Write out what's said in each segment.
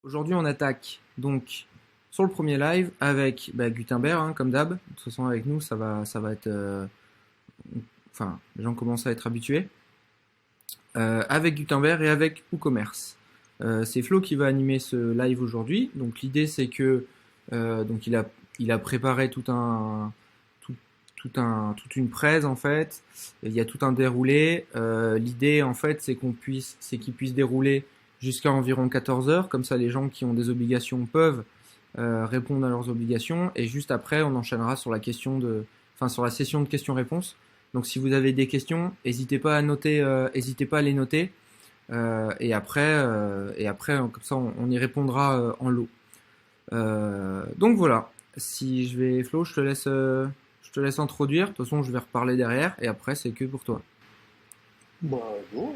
Aujourd'hui, on attaque donc sur le premier live avec Gutenberg, hein, comme d'hab. De toute façon, avec nous, ça va être. Enfin, les gens commencent à être habitués. Avec Gutenberg et avec WooCommerce. C'est Flo qui va animer ce live aujourd'hui. Donc, l'idée, c'est que donc il a préparé toute une presse en fait. Il y a tout un déroulé. L'idée en fait, c'est qu'il puisse dérouler jusqu'à environ 14 heures. Comme ça, les gens qui ont des obligations peuvent répondre à leurs obligations. Et juste après, on enchaînera sur sur la session de questions-réponses. Donc, si vous avez des questions, n'hésitez pas à noter, n'hésitez pas à les noter. Et après, comme ça, on y répondra en lot. Donc voilà. Si je vais, Flo, je te laisse introduire. De toute façon, je vais reparler derrière. Et après, c'est que pour toi. Bah, go,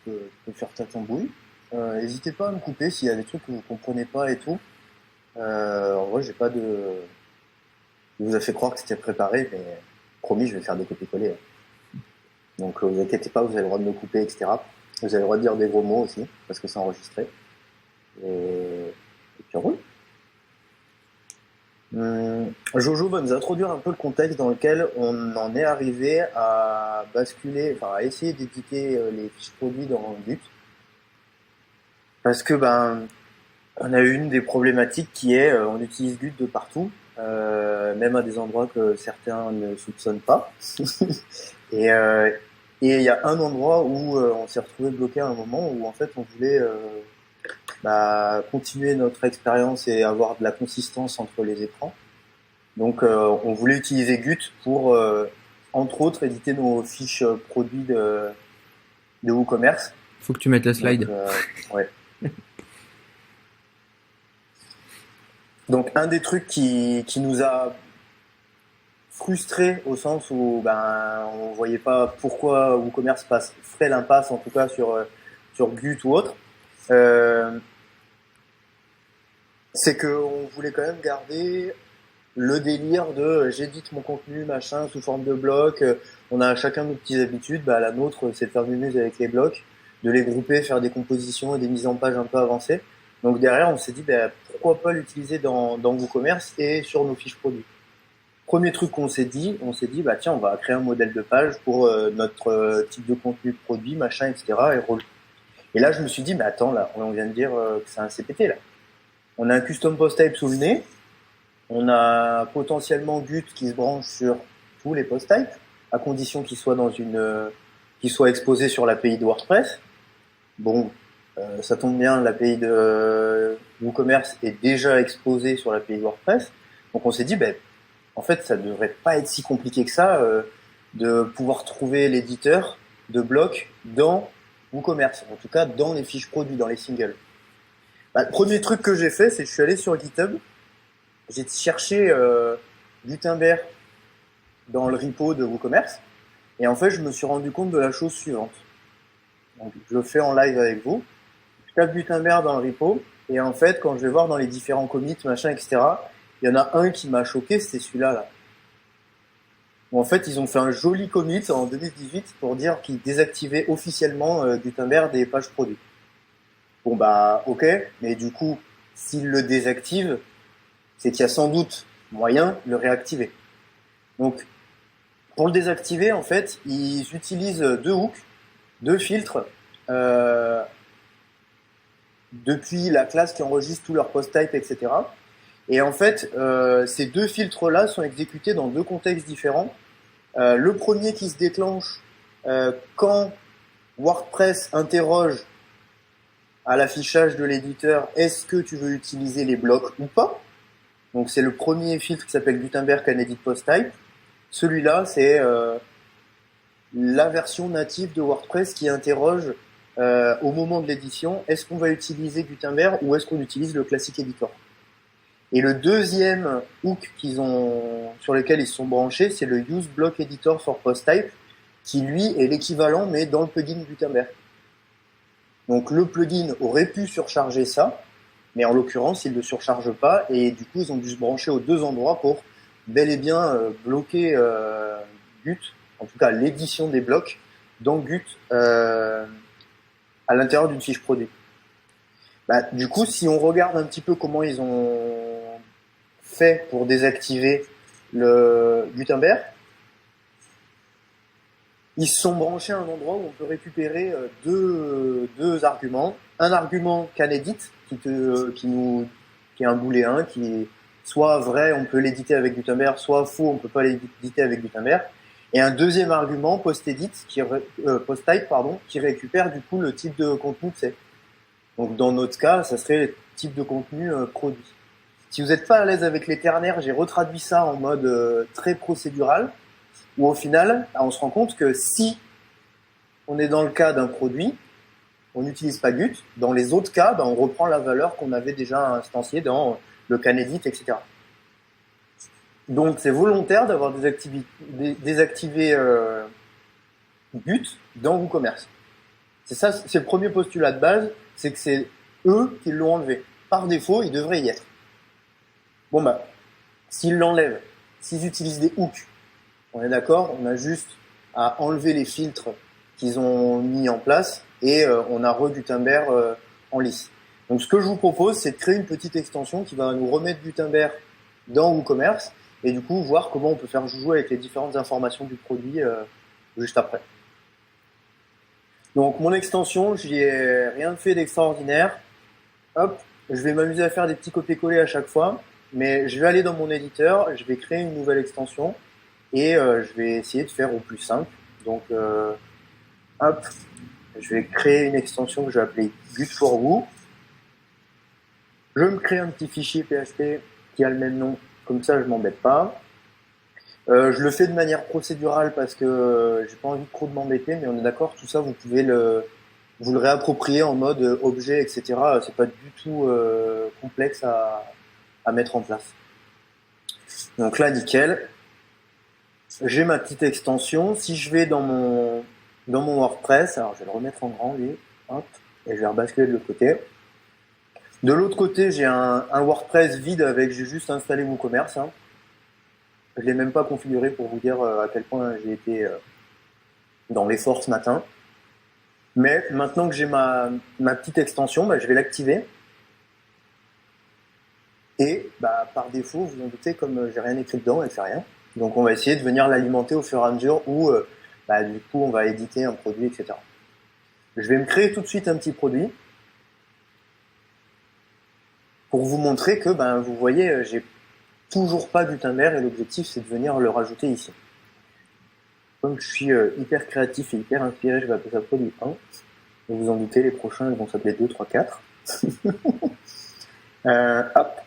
tu peux faire ta tambouille. N'hésitez pas à me couper s'il y a des trucs que vous comprenez pas et tout. En vrai, j'ai pas de. Je vous a fait croire que c'était préparé, mais promis, je vais faire des copier-coller, hein. Donc, vous inquiétez pas, vous avez le droit de me couper, etc. Vous avez le droit de dire des gros mots aussi, parce que c'est enregistré. Et puis, on roule. Jojo va nous introduire un peu le contexte dans lequel on en est arrivé à basculer, enfin à essayer d'éditer les fiches produits dans But. Parce que on a eu une des problématiques qui est on utilise Gut de partout, même à des endroits que certains ne soupçonnent pas. et et il y a un endroit où on s'est retrouvé bloqué à un moment où en fait on voulait continuer notre expérience et avoir de la consistance entre les écrans. Donc on voulait utiliser Gut pour entre autres éditer nos fiches produits de WooCommerce. Faut que tu mettes la Donc slide. ouais. Donc un des trucs qui nous a frustré au sens où on voyait pas pourquoi WooCommerce ferait l'impasse en tout cas sur Gut ou autre, c'est que on voulait quand même garder le délire de j'édite mon contenu machin sous forme de blocs. On a chacun nos petites habitudes. La nôtre, c'est de faire du muse avec les blocs, de les grouper, faire des compositions et des mises en page un peu avancées. Donc derrière, on s'est dit pourquoi pas l'utiliser dans WooCommerce et sur nos fiches produits. Premier truc qu'on s'est dit, tiens, on va créer un modèle de page pour notre type de contenu de produit, machin, etc. et roule. Et là, je me suis dit, mais attends, là, on vient de dire que c'est un CPT là. On a un custom post type sous le nez. On a potentiellement Gut qui se branche sur tous les post types, à condition qu'il soit qu'il soit exposé sur l'API de WordPress. Bon, ça tombe bien, l'API de WooCommerce est déjà exposée sur l'API de WordPress. Donc on s'est dit, en fait, ça devrait pas être si compliqué que ça de pouvoir trouver l'éditeur de blocs dans WooCommerce, en tout cas dans les fiches produits, dans les singles. Le premier truc que j'ai fait, c'est que je suis allé sur GitHub. J'ai cherché Gutenberg dans le repo de WooCommerce et en fait je me suis rendu compte de la chose suivante. Donc, je le fais en live avec vous. Je tape Gutenberg dans le repo et en fait quand je vais voir dans les différents commits machin etc, il y en a un qui m'a choqué, c'était celui-là là. Où en fait ils ont fait un joli commit en 2018 pour dire qu'ils désactivaient officiellement Gutenberg des pages produits. Bon ok, mais du coup s'ils le désactivent, c'est qu'il y a sans doute moyen de le réactiver. Donc, pour le désactiver, en fait, ils utilisent deux hooks, deux filtres, depuis la classe qui enregistre tous leurs post types, etc. Et en fait, ces deux filtres-là sont exécutés dans deux contextes différents. Le premier qui se déclenche quand WordPress interroge à l'affichage de l'éditeur, est-ce que tu veux utiliser les blocs ou pas? Donc c'est le premier filtre qui s'appelle Gutenberg Can Edit Post Type. Celui-là, c'est la version native de WordPress qui interroge au moment de l'édition, est-ce qu'on va utiliser Gutenberg ou est-ce qu'on utilise le Classic Editor? Et le deuxième hook sur lequel ils se sont branchés, c'est le Use Block Editor for Post Type, qui lui est l'équivalent mais dans le plugin Gutenberg. Donc le plugin aurait pu surcharger ça, mais en l'occurrence, ils ne le surchargent pas et du coup, ils ont dû se brancher aux deux endroits pour bel et bien bloquer Gut, en tout cas l'édition des blocs dans Gut à l'intérieur d'une fiche produit. Bah, du coup, si on regarde un petit peu comment ils ont fait pour désactiver le Gutenberg, ils se sont branchés à un endroit où on peut récupérer deux arguments. Un argument canedit qui est un booléen qui est soit vrai, on peut l'éditer avec Gutenberg, soit faux, on peut pas l'éditer avec Gutenberg. Et un deuxième argument post-type qui récupère du coup le type de contenu que c'est. Donc dans notre cas, ça serait le type de contenu produit. Si vous n'êtes pas à l'aise avec les ternaires, j'ai retraduit ça en mode très procédural, où au final, on se rend compte que si on est dans le cas d'un produit, on n'utilise pas Gut. Dans les autres cas, on reprend la valeur qu'on avait déjà instanciée dans le canedit, etc. Donc c'est volontaire d'avoir désactivé Gut dans WooCommerce. C'est ça, c'est le premier postulat de base, c'est que c'est eux qui l'ont enlevé. Par défaut, ils devraient y être. Bon bah, s'ils l'enlèvent, s'ils utilisent des hooks, on est d'accord, on a juste à enlever les filtres qu'ils ont mis en place et on a re-Gutenberg en lice. Donc ce que je vous propose, c'est de créer une petite extension qui va nous remettre Gutenberg dans WooCommerce et du coup voir comment on peut faire jouer avec les différentes informations du produit juste après. Donc mon extension, j'y ai rien fait d'extraordinaire. Hop, je vais m'amuser à faire des petits copier-coller à chaque fois, mais je vais aller dans mon éditeur, je vais créer une nouvelle extension et je vais essayer de faire au plus simple. Donc hop, je vais créer une extension que je vais appeler Gut4Woo. Je me crée un petit fichier PHP qui a le même nom, comme ça je m'embête pas. Je le fais de manière procédurale parce que j'ai pas envie trop de m'embêter, mais on est d'accord, tout ça vous pouvez vous le réapproprier en mode objet, etc. C'est pas du tout complexe à mettre en place. Donc là, nickel. J'ai ma petite extension. Si je vais dans mon WordPress, alors je vais le remettre en grand lui, hop, et je vais rebasculer de l'autre côté. De l'autre côté, j'ai un WordPress vide avec, j'ai juste installé WooCommerce. Hein. Je l'ai même pas configuré pour vous dire à quel point j'ai été dans l'effort ce matin. Mais maintenant que j'ai ma petite extension, je vais l'activer. Et par défaut, vous en doutez, comme j'ai rien écrit dedans, elle fait rien. Donc on va essayer de venir l'alimenter au fur et à mesure où du coup on va éditer un produit, etc. Je vais me créer tout de suite un petit produit pour vous montrer que vous voyez, j'ai toujours pas Gutenberg et l'objectif c'est de venir le rajouter ici. Comme je suis hyper créatif et hyper inspiré, je vais appeler ça produit 1. Et vous en doutez, les prochains ils vont s'appeler 2, 3, 4. Hop.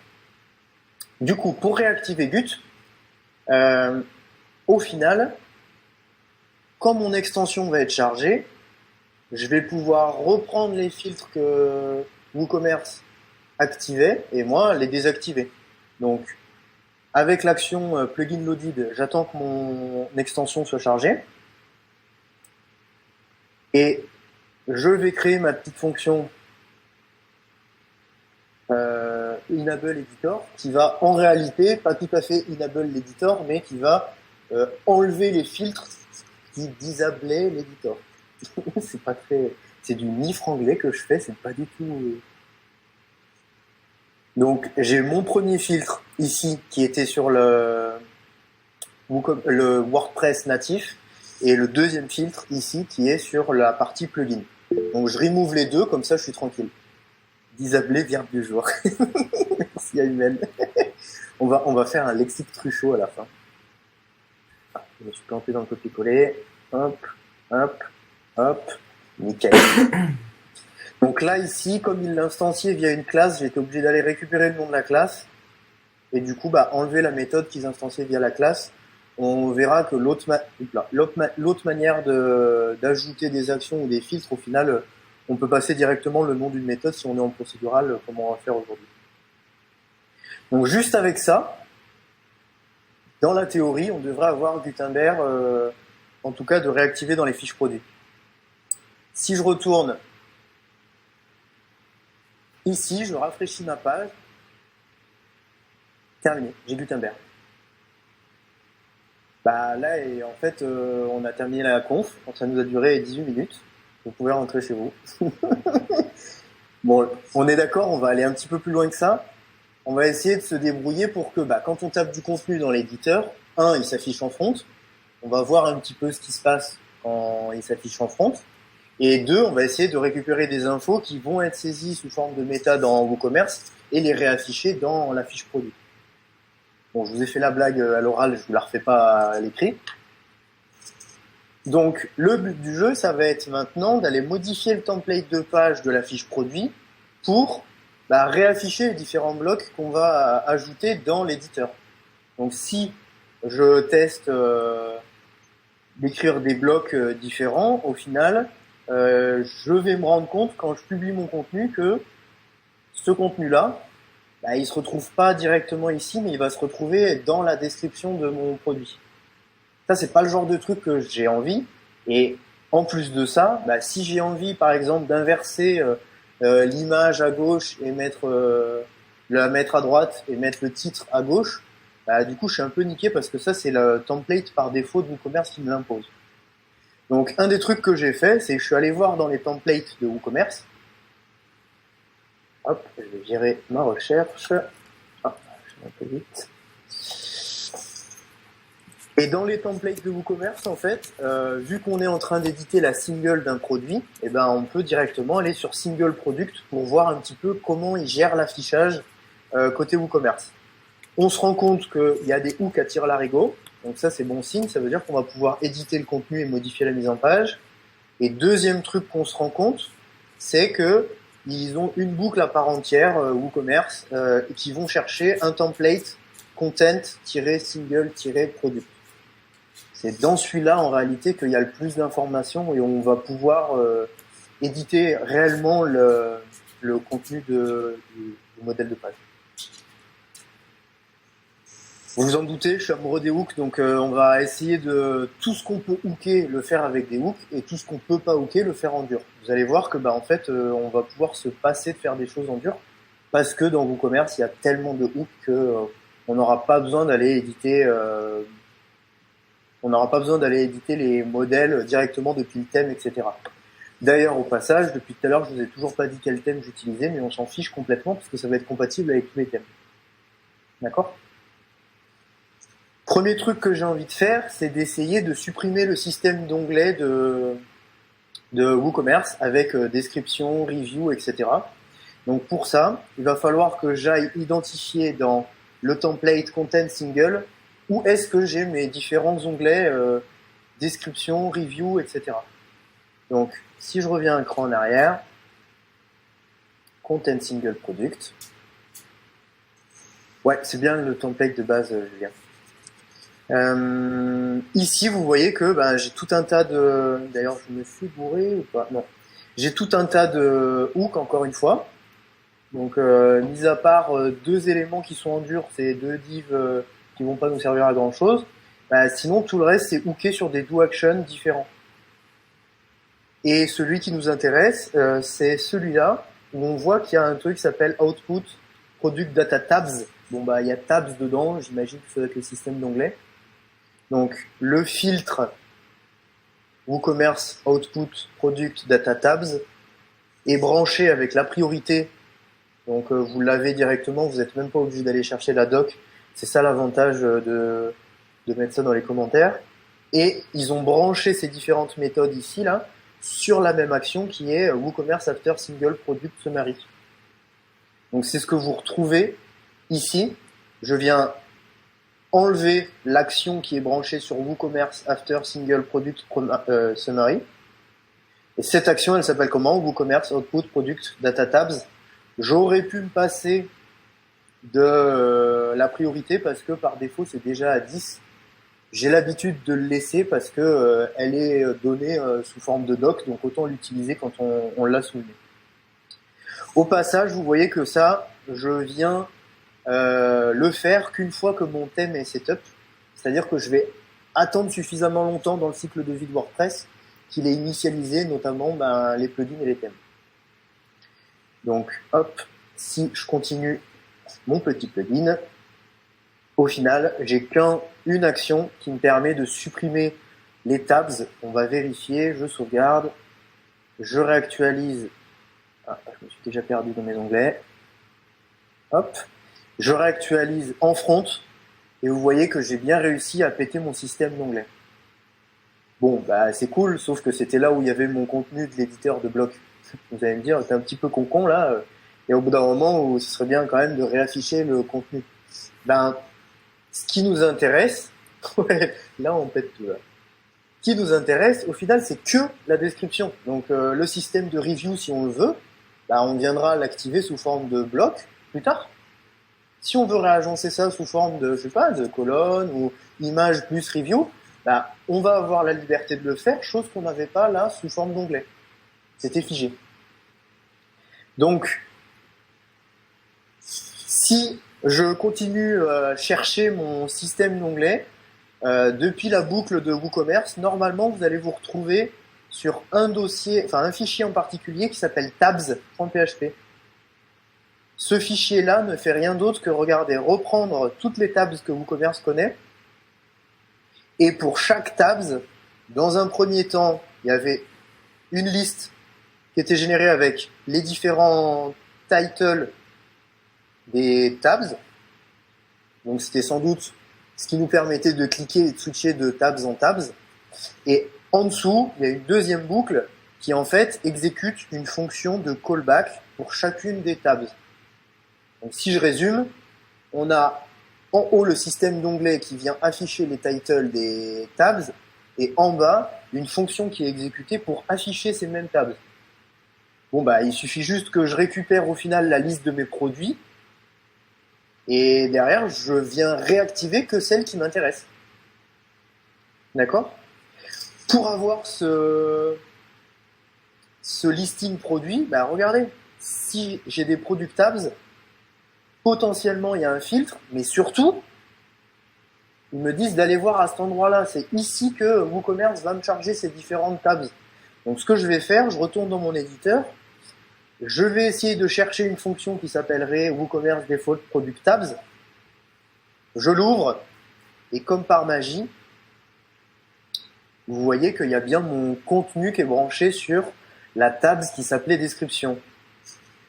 Du coup, pour réactiver Gut, au final, quand mon extension va être chargée, je vais pouvoir reprendre les filtres que WooCommerce activait et moi les désactiver. Donc, avec l'action plugin loaded, j'attends que mon extension soit chargée et je vais créer ma petite fonction enable editor qui va en réalité pas tout à fait enable l'editor mais qui va enlever les filtres qui disablaient l'editor. C'est pas très, c'est du ni franglais que je fais, c'est pas du tout. Donc j'ai mon premier filtre ici qui était sur le WordPress natif et le deuxième filtre ici qui est sur la partie plugin. Donc je remove les deux, comme ça je suis tranquille. Disabler verbe du jour. Merci à Humaine. on va faire un lexique Truchot à la fin. Ah, je me suis planté dans le copier-coller. Hop, hop, hop. Nickel. Donc là, ici, comme il l'a instancié via une classe, j'ai été obligé d'aller récupérer le nom de la classe. Et du coup, enlever la méthode qu'ils instanciaient via la classe. On verra que l'autre manière d'ajouter des actions ou des filtres, au final, on peut passer directement le nom d'une méthode si on est en procédural, comme on va faire aujourd'hui. Donc juste avec ça, dans la théorie, on devrait avoir Gutenberg, en tout cas de réactiver dans les fiches produits. Si je retourne ici, je rafraîchis ma page, terminé, j'ai Gutenberg. Là, et en fait, on a terminé la conf, ça nous a duré 18 minutes. Vous pouvez rentrer chez vous. Bon, on est d'accord, on va aller un petit peu plus loin que ça. On va essayer de se débrouiller pour que quand on tape du contenu dans l'éditeur, il s'affiche en front. On va voir un petit peu ce qui se passe quand il s'affiche en front. Et deux, on va essayer de récupérer des infos qui vont être saisies sous forme de méta dans WooCommerce et les réafficher dans la fiche produit. Bon, je vous ai fait la blague à l'oral, je vous la refais pas à l'écrit. Donc, le but du jeu, ça va être maintenant d'aller modifier le template de page de la fiche produit pour réafficher les différents blocs qu'on va ajouter dans l'éditeur. Donc, si je teste d'écrire des blocs différents, au final, je vais me rendre compte quand je publie mon contenu que ce contenu-là, il se retrouve pas directement ici, mais il va se retrouver dans la description de mon produit. Ça, c'est pas le genre de truc que j'ai envie. Et en plus de ça, si j'ai envie, par exemple, d'inverser l'image à gauche et la mettre à droite et mettre le titre à gauche, du coup, je suis un peu niqué parce que ça, c'est le template par défaut de WooCommerce qui me l'impose. Donc, un des trucs que j'ai fait, c'est que je suis allé voir dans les templates de WooCommerce. Hop, je vais virer ma recherche. Ah, je vais un peu vite. Et dans les templates de WooCommerce, en fait, vu qu'on est en train d'éditer la single d'un produit, on peut directement aller sur Single Product pour voir un petit peu comment il gère l'affichage côté WooCommerce. On se rend compte qu'il y a des hooks à tire-larigot, donc ça c'est bon signe, ça veut dire qu'on va pouvoir éditer le contenu et modifier la mise en page. Et deuxième truc qu'on se rend compte, c'est que ils ont une boucle à part entière WooCommerce qui vont chercher un template content-single-product. C'est dans celui-là, en réalité, qu'il y a le plus d'informations et on va pouvoir éditer réellement le contenu du modèle de page. Vous vous en doutez, je suis amoureux des hooks, donc on va essayer de tout ce qu'on peut hooker, le faire avec des hooks, et tout ce qu'on peut pas hooker, le faire en dur. Vous allez voir que en fait, on va pouvoir se passer de faire des choses en dur, parce que dans WooCommerce, il y a tellement de hooks que on n'aura pas besoin d'aller éditer les modèles directement depuis le thème, etc. D'ailleurs, au passage, depuis tout à l'heure, je vous ai toujours pas dit quel thème j'utilisais, mais on s'en fiche complètement parce que ça va être compatible avec tous les thèmes. D'accord ? Premier truc que j'ai envie de faire, c'est d'essayer de supprimer le système d'onglets de WooCommerce avec description, review, etc. Donc pour ça, il va falloir que j'aille identifier dans le template content single où est-ce que j'ai mes différents onglets description, review, etc. Donc si je reviens un cran en arrière, content single product. Ouais, c'est bien le template de base, Julien. Ici, vous voyez que j'ai tout un tas de... D'ailleurs, je me suis bourré ou pas? Non. J'ai tout un tas de hooks, encore une fois. Donc, mis à part deux éléments qui sont en dur, c'est deux divs qui vont pas nous servir à grand-chose. Sinon, tout le reste, c'est hooké sur des do-action différents. Et celui qui nous intéresse, c'est celui-là, où on voit qu'il y a un truc qui s'appelle Output Product Data Tabs. Bon, il y a tabs dedans, j'imagine que ça doit être le système d'anglais. Donc, le filtre WooCommerce Output Product Data Tabs est branché avec la priorité. Donc, vous l'avez directement, vous n'êtes même pas obligé d'aller chercher la doc. C'est ça l'avantage de mettre ça dans les commentaires. Et ils ont branché ces différentes méthodes ici, là, sur la même action qui est WooCommerce After Single Product Summary. Donc, c'est ce que vous retrouvez ici. Je viens enlever l'action qui est branchée sur WooCommerce After Single Product Summary. Et cette action, elle s'appelle comment? WooCommerce Output Product Data Tabs. J'aurais pu me passer de la priorité parce que par défaut, c'est déjà à 10. J'ai l'habitude de le laisser parce que elle est donnée sous forme de doc, donc autant l'utiliser quand on l'a souligné. Au passage, vous voyez que ça, je viens le faire qu'une fois que mon thème est setup, c'est-à-dire que je vais attendre suffisamment longtemps dans le cycle de vie de WordPress qu'il ait initialisé notamment les plugins et les thèmes. Donc hop, si je continue mon petit plugin, au final j'ai qu'une action qui me permet de supprimer les tabs. On va vérifier, je sauvegarde, je réactualise Ah, je me suis déjà perdu dans mes onglets. Hop. Je réactualise en front et vous voyez que j'ai bien réussi à péter mon système d'onglets. Bon, bah c'est cool, sauf que c'était là où il y avait mon contenu de l'éditeur de bloc. Vous allez me dire, t'es un petit peu con là, et au bout d'un moment où ce serait bien quand même de réafficher le contenu. Ben, ce qui nous intéresse, ouais, là on pète tout là. Ce qui nous intéresse, au final, c'est que la description. Donc le système de review, si on le veut, bah, on viendra l'activer sous forme de bloc plus tard. Si on veut réagencer ça sous forme de, je sais pas, de colonne ou image plus review, bah, on va avoir la liberté de le faire, chose qu'on n'avait pas là sous forme d'onglet. C'était figé. Donc, si je continue à chercher mon système d'onglets, depuis la boucle de WooCommerce, normalement vous allez vous retrouver sur un dossier, enfin un fichier en particulier qui s'appelle tabs.php. Ce fichier-là ne fait rien d'autre que reprendre toutes les tabs que WooCommerce connaît. Et pour chaque tabs, dans un premier temps, il y avait une liste qui était générée avec les différents titles des tabs. Donc c'était sans doute ce qui nous permettait de cliquer et de switcher de tabs en tabs. Et en dessous, il y a une deuxième boucle qui en fait exécute une fonction de callback pour chacune des tabs. Donc si je résume, on a en haut le système d'onglets qui vient afficher les titles des tabs et en bas une fonction qui est exécutée pour afficher ces mêmes tabs. Bon bah il suffit juste que je récupère au final la liste de mes produits et derrière je viens réactiver que celle qui m'intéresse. D'accord ? Pour avoir ce listing produit, bah regardez, si j'ai des product tabs, potentiellement il y a un filtre, mais surtout, ils me disent d'aller voir à cet endroit-là. C'est ici que WooCommerce va me charger ces différentes tabs. Donc ce que je vais faire, je retourne dans mon éditeur, je vais essayer de chercher une fonction qui s'appellerait WooCommerce Default Product Tabs. Je l'ouvre, et comme par magie, vous voyez qu'il y a bien mon contenu qui est branché sur la tabs qui s'appelait description.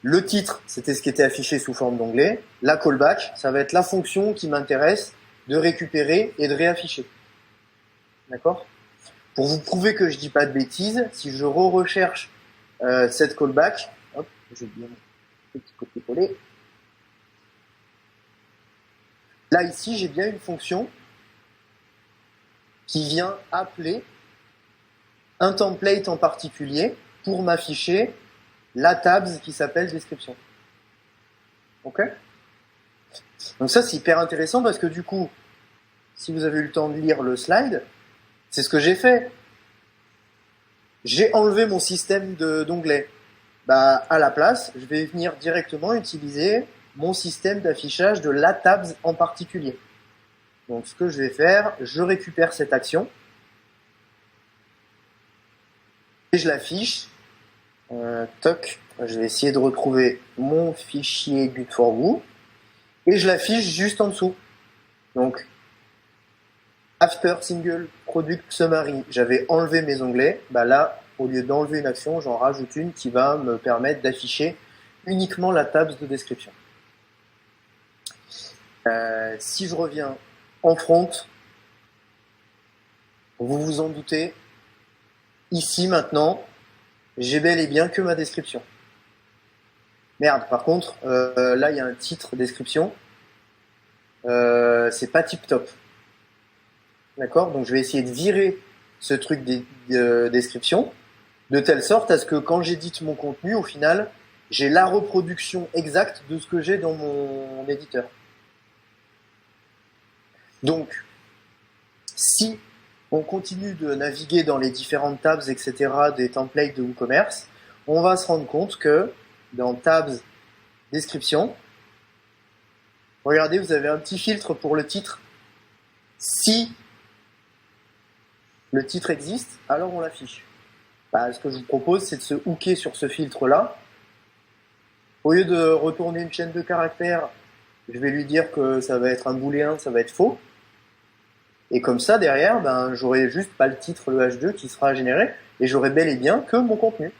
Le titre, c'était ce qui était affiché sous forme d'onglet. La callback, ça va être la fonction qui m'intéresse de récupérer et de réafficher. D'accord ? Pour vous prouver que je dis pas de bêtises, si je recherche cette callback, hop, j'ai bien mon petit côté collé. Là, ici, j'ai bien une fonction qui vient appeler un template en particulier pour m'afficher la tabs qui s'appelle description. Ok ? Donc ça, c'est hyper intéressant parce que du coup, si vous avez eu le temps de lire le slide, c'est ce que j'ai fait. J'ai enlevé mon système d'onglets. Bah, à la place, je vais venir directement utiliser mon système d'affichage de la tabs en particulier. Donc ce que je vais faire, je récupère cette action et je l'affiche. Toc, je vais essayer de retrouver mon fichier Good for Woo et je l'affiche juste en dessous. Donc After Single Product Summary, j'avais enlevé mes onglets. Bah là, au lieu d'enlever une action, j'en rajoute une qui va me permettre d'afficher uniquement la tabs de description. Si je reviens en front, vous vous en doutez, ici maintenant, j'ai bel et bien que ma description. Merde, par contre, là il y a un titre description, c'est pas tip top. D'accord ? Donc je vais essayer de virer ce truc de description, de telle sorte à ce que quand j'édite mon contenu, au final, j'ai la reproduction exacte de ce que j'ai dans mon éditeur. Donc, si on continue de naviguer dans les différentes tabs, etc., des templates de WooCommerce, on va se rendre compte que dans tabs description, regardez, vous avez un petit filtre pour le titre. Si le titre existe, alors on l'affiche. Bah, ce que je vous propose, c'est de se hooker sur ce filtre-là. Au lieu de retourner une chaîne de caractères, je vais lui dire que ça va être un booléen, ça va être faux. Et comme ça, derrière, ben, j'aurai juste pas le titre, le H2 qui sera généré, et j'aurai bel et bien que mon contenu.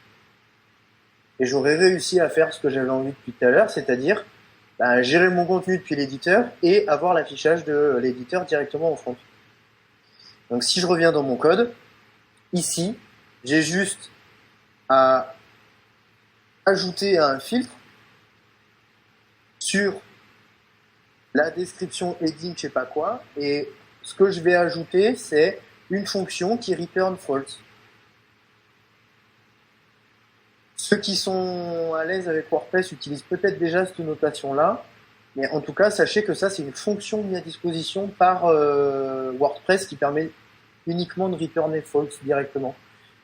et j'aurais réussi à faire ce que j'avais envie depuis tout à l'heure, c'est-à-dire gérer mon contenu depuis l'éditeur et avoir l'affichage de l'éditeur directement en front. Donc si je reviens dans mon code, ici, j'ai juste à ajouter un filtre sur la description heading, je sais pas quoi, et ce que je vais ajouter, c'est une fonction qui return false. Ceux qui sont à l'aise avec WordPress utilisent peut-être déjà cette notation-là, mais en tout cas, sachez que ça, c'est une fonction mise à disposition par WordPress qui permet uniquement de returner false directement.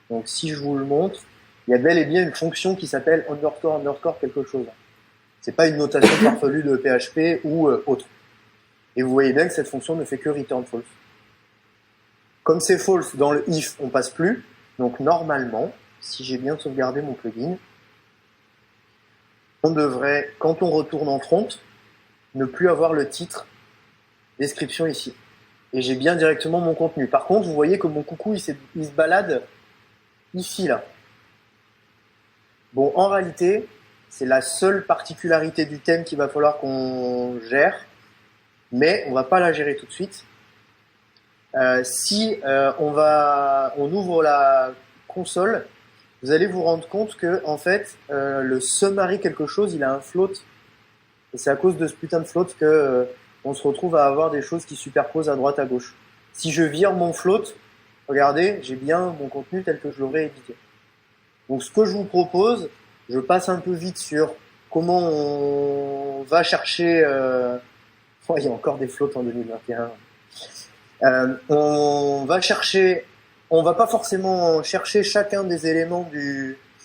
Donc si je vous le montre, il y a bel et bien une fonction qui s'appelle underscore quelque chose. C'est pas une notation farfelue de PHP ou autre. Et vous voyez bien que cette fonction ne fait que return false. Comme c'est false dans le if, on passe plus. Donc normalement, si j'ai bien sauvegardé mon plugin, on devrait, quand on retourne en front, ne plus avoir le titre description ici. Et j'ai bien directement mon contenu. Par contre, vous voyez que mon coucou, il se balade ici, là. Bon, en réalité, c'est la seule particularité du thème qu'il va falloir qu'on gère, mais on va pas la gérer tout de suite. Si on ouvre la console, vous allez vous rendre compte que en fait le summary quelque chose, il a un float, et c'est à cause de ce putain de float que on se retrouve à avoir des choses qui superposent à droite à gauche. Si je vire mon float, regardez, j'ai bien mon contenu tel que je l'aurais édité. Donc ce que je vous propose, je passe un peu vite sur comment on va chercher. Il y a encore des floats en 2021. On va pas forcément chercher chacun des éléments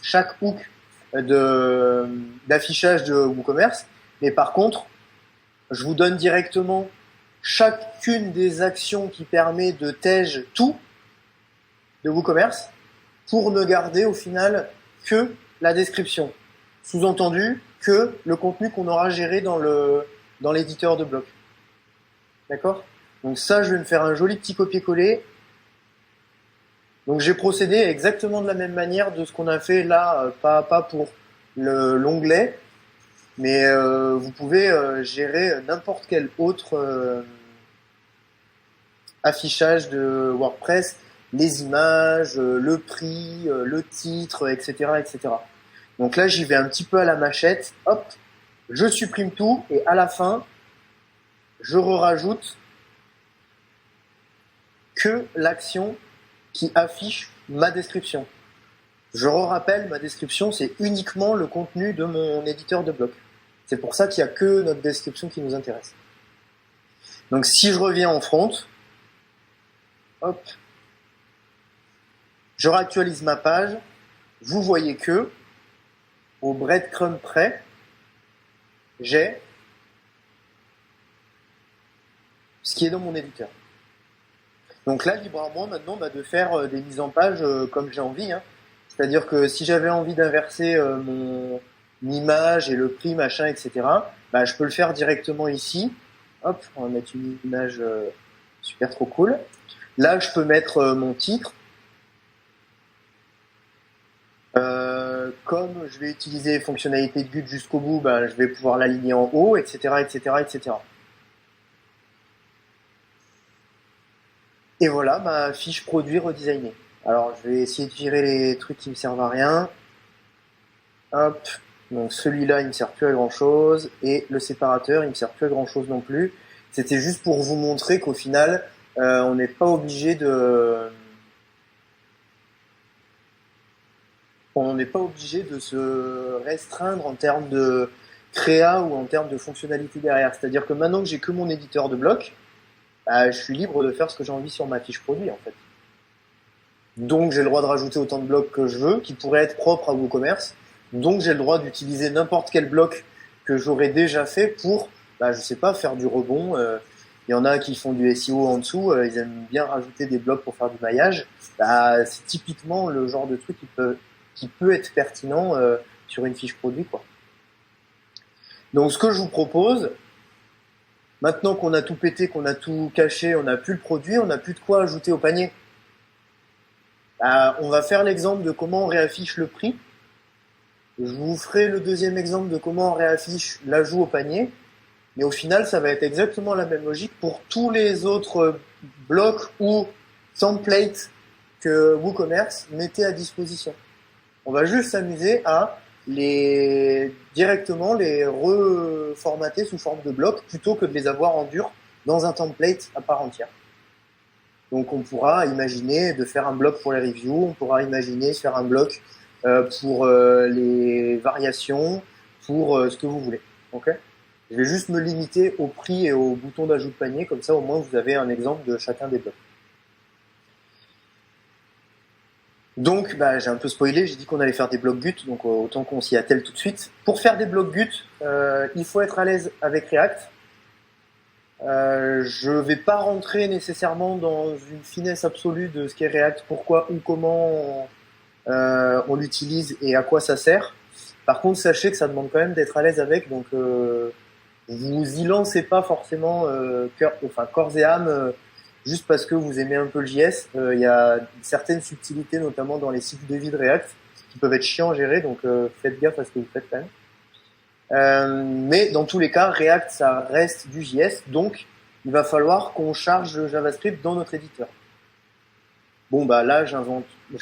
chaque hook d'affichage de WooCommerce, mais par contre, je vous donne directement chacune des actions qui permet de tège tout de WooCommerce pour ne garder au final que la description. Sous-entendu que le contenu qu'on aura géré dans l'éditeur de bloc. D'accord ? Donc ça, je vais me faire un joli petit copier-coller. Donc j'ai procédé exactement de la même manière de ce qu'on a fait là, pas pour l'onglet, mais vous pouvez gérer n'importe quel autre affichage de WordPress, les images, le prix, le titre, etc., etc. Donc là, j'y vais un petit peu à la machette. Hop, je supprime tout et à la fin, je rajoute que l'action qui affiche ma description. Je rappelle, ma description, c'est uniquement le contenu de mon éditeur de bloc. C'est pour ça qu'il n'y a que notre description qui nous intéresse. Donc si je reviens en front, hop, je réactualise ma page, vous voyez que, au breadcrumb près, j'ai ce qui est dans mon éditeur. Donc là, libre à moi maintenant de faire des mises en page comme j'ai envie. Hein. C'est-à-dire que si j'avais envie d'inverser mon image et le prix, machin, etc., je peux le faire directement ici. Hop, on va mettre une image super trop cool. Là, je peux mettre mon titre. Comme je vais utiliser les fonctionnalités de Gut jusqu'au bout, je vais pouvoir l'aligner en haut, etc., etc., etc. Et voilà ma fiche produit redesignée. Alors, je vais essayer de virer les trucs qui me servent à rien. Hop. Donc, celui-là, il me sert plus à grand chose. Et le séparateur, il me sert plus à grand chose non plus. C'était juste pour vous montrer qu'au final, on n'est pas obligé de se restreindre en termes de créa ou en termes de fonctionnalité derrière. C'est-à-dire que maintenant que j'ai que mon éditeur de bloc, je suis libre de faire ce que j'ai envie sur ma fiche produit, en fait. Donc, j'ai le droit de rajouter autant de blocs que je veux, qui pourraient être propres à WooCommerce. Donc, j'ai le droit d'utiliser n'importe quel bloc que j'aurais déjà fait pour, je sais pas, faire du rebond. Il y en a qui font du SEO en dessous, ils aiment bien rajouter des blocs pour faire du maillage. C'est typiquement le genre de truc qui peut être pertinent sur une fiche produit, quoi. Donc, ce que je vous propose, maintenant qu'on a tout pété, qu'on a tout caché, on n'a plus le produit, on n'a plus de quoi ajouter au panier. On va faire l'exemple de comment on réaffiche le prix. Je vous ferai le deuxième exemple de comment on réaffiche l'ajout au panier. Mais au final, ça va être exactement la même logique pour tous les autres blocs ou templates que WooCommerce mettait à disposition. On va juste s'amuser à directement les reformater sous forme de blocs plutôt que de les avoir en dur dans un template à part entière. Donc on pourra imaginer de faire un bloc pour les reviews, on pourra imaginer de faire un bloc pour les variations, pour ce que vous voulez. Okay, je vais juste me limiter au prix et au bouton d'ajout de panier, comme ça au moins vous avez un exemple de chacun des blocs. Donc j'ai un peu spoilé, j'ai dit qu'on allait faire des blocs Gut, donc autant qu'on s'y attelle tout de suite. Pour faire des blocs Gut, il faut être à l'aise avec React. Je vais pas rentrer nécessairement dans une finesse absolue de ce qu'est React, pourquoi ou comment on l'utilise et à quoi ça sert. Par contre, sachez que ça demande quand même d'être à l'aise avec, donc vous y lancez pas forcément corps et âme juste parce que vous aimez un peu le JS. Il y a certaines subtilités, notamment dans les cycles de vie de React, qui peuvent être chiants à gérer, donc faites gaffe à ce que vous faites quand même. Mais dans tous les cas, React, ça reste du JS, donc il va falloir qu'on charge le JavaScript dans notre éditeur. Bon, là, je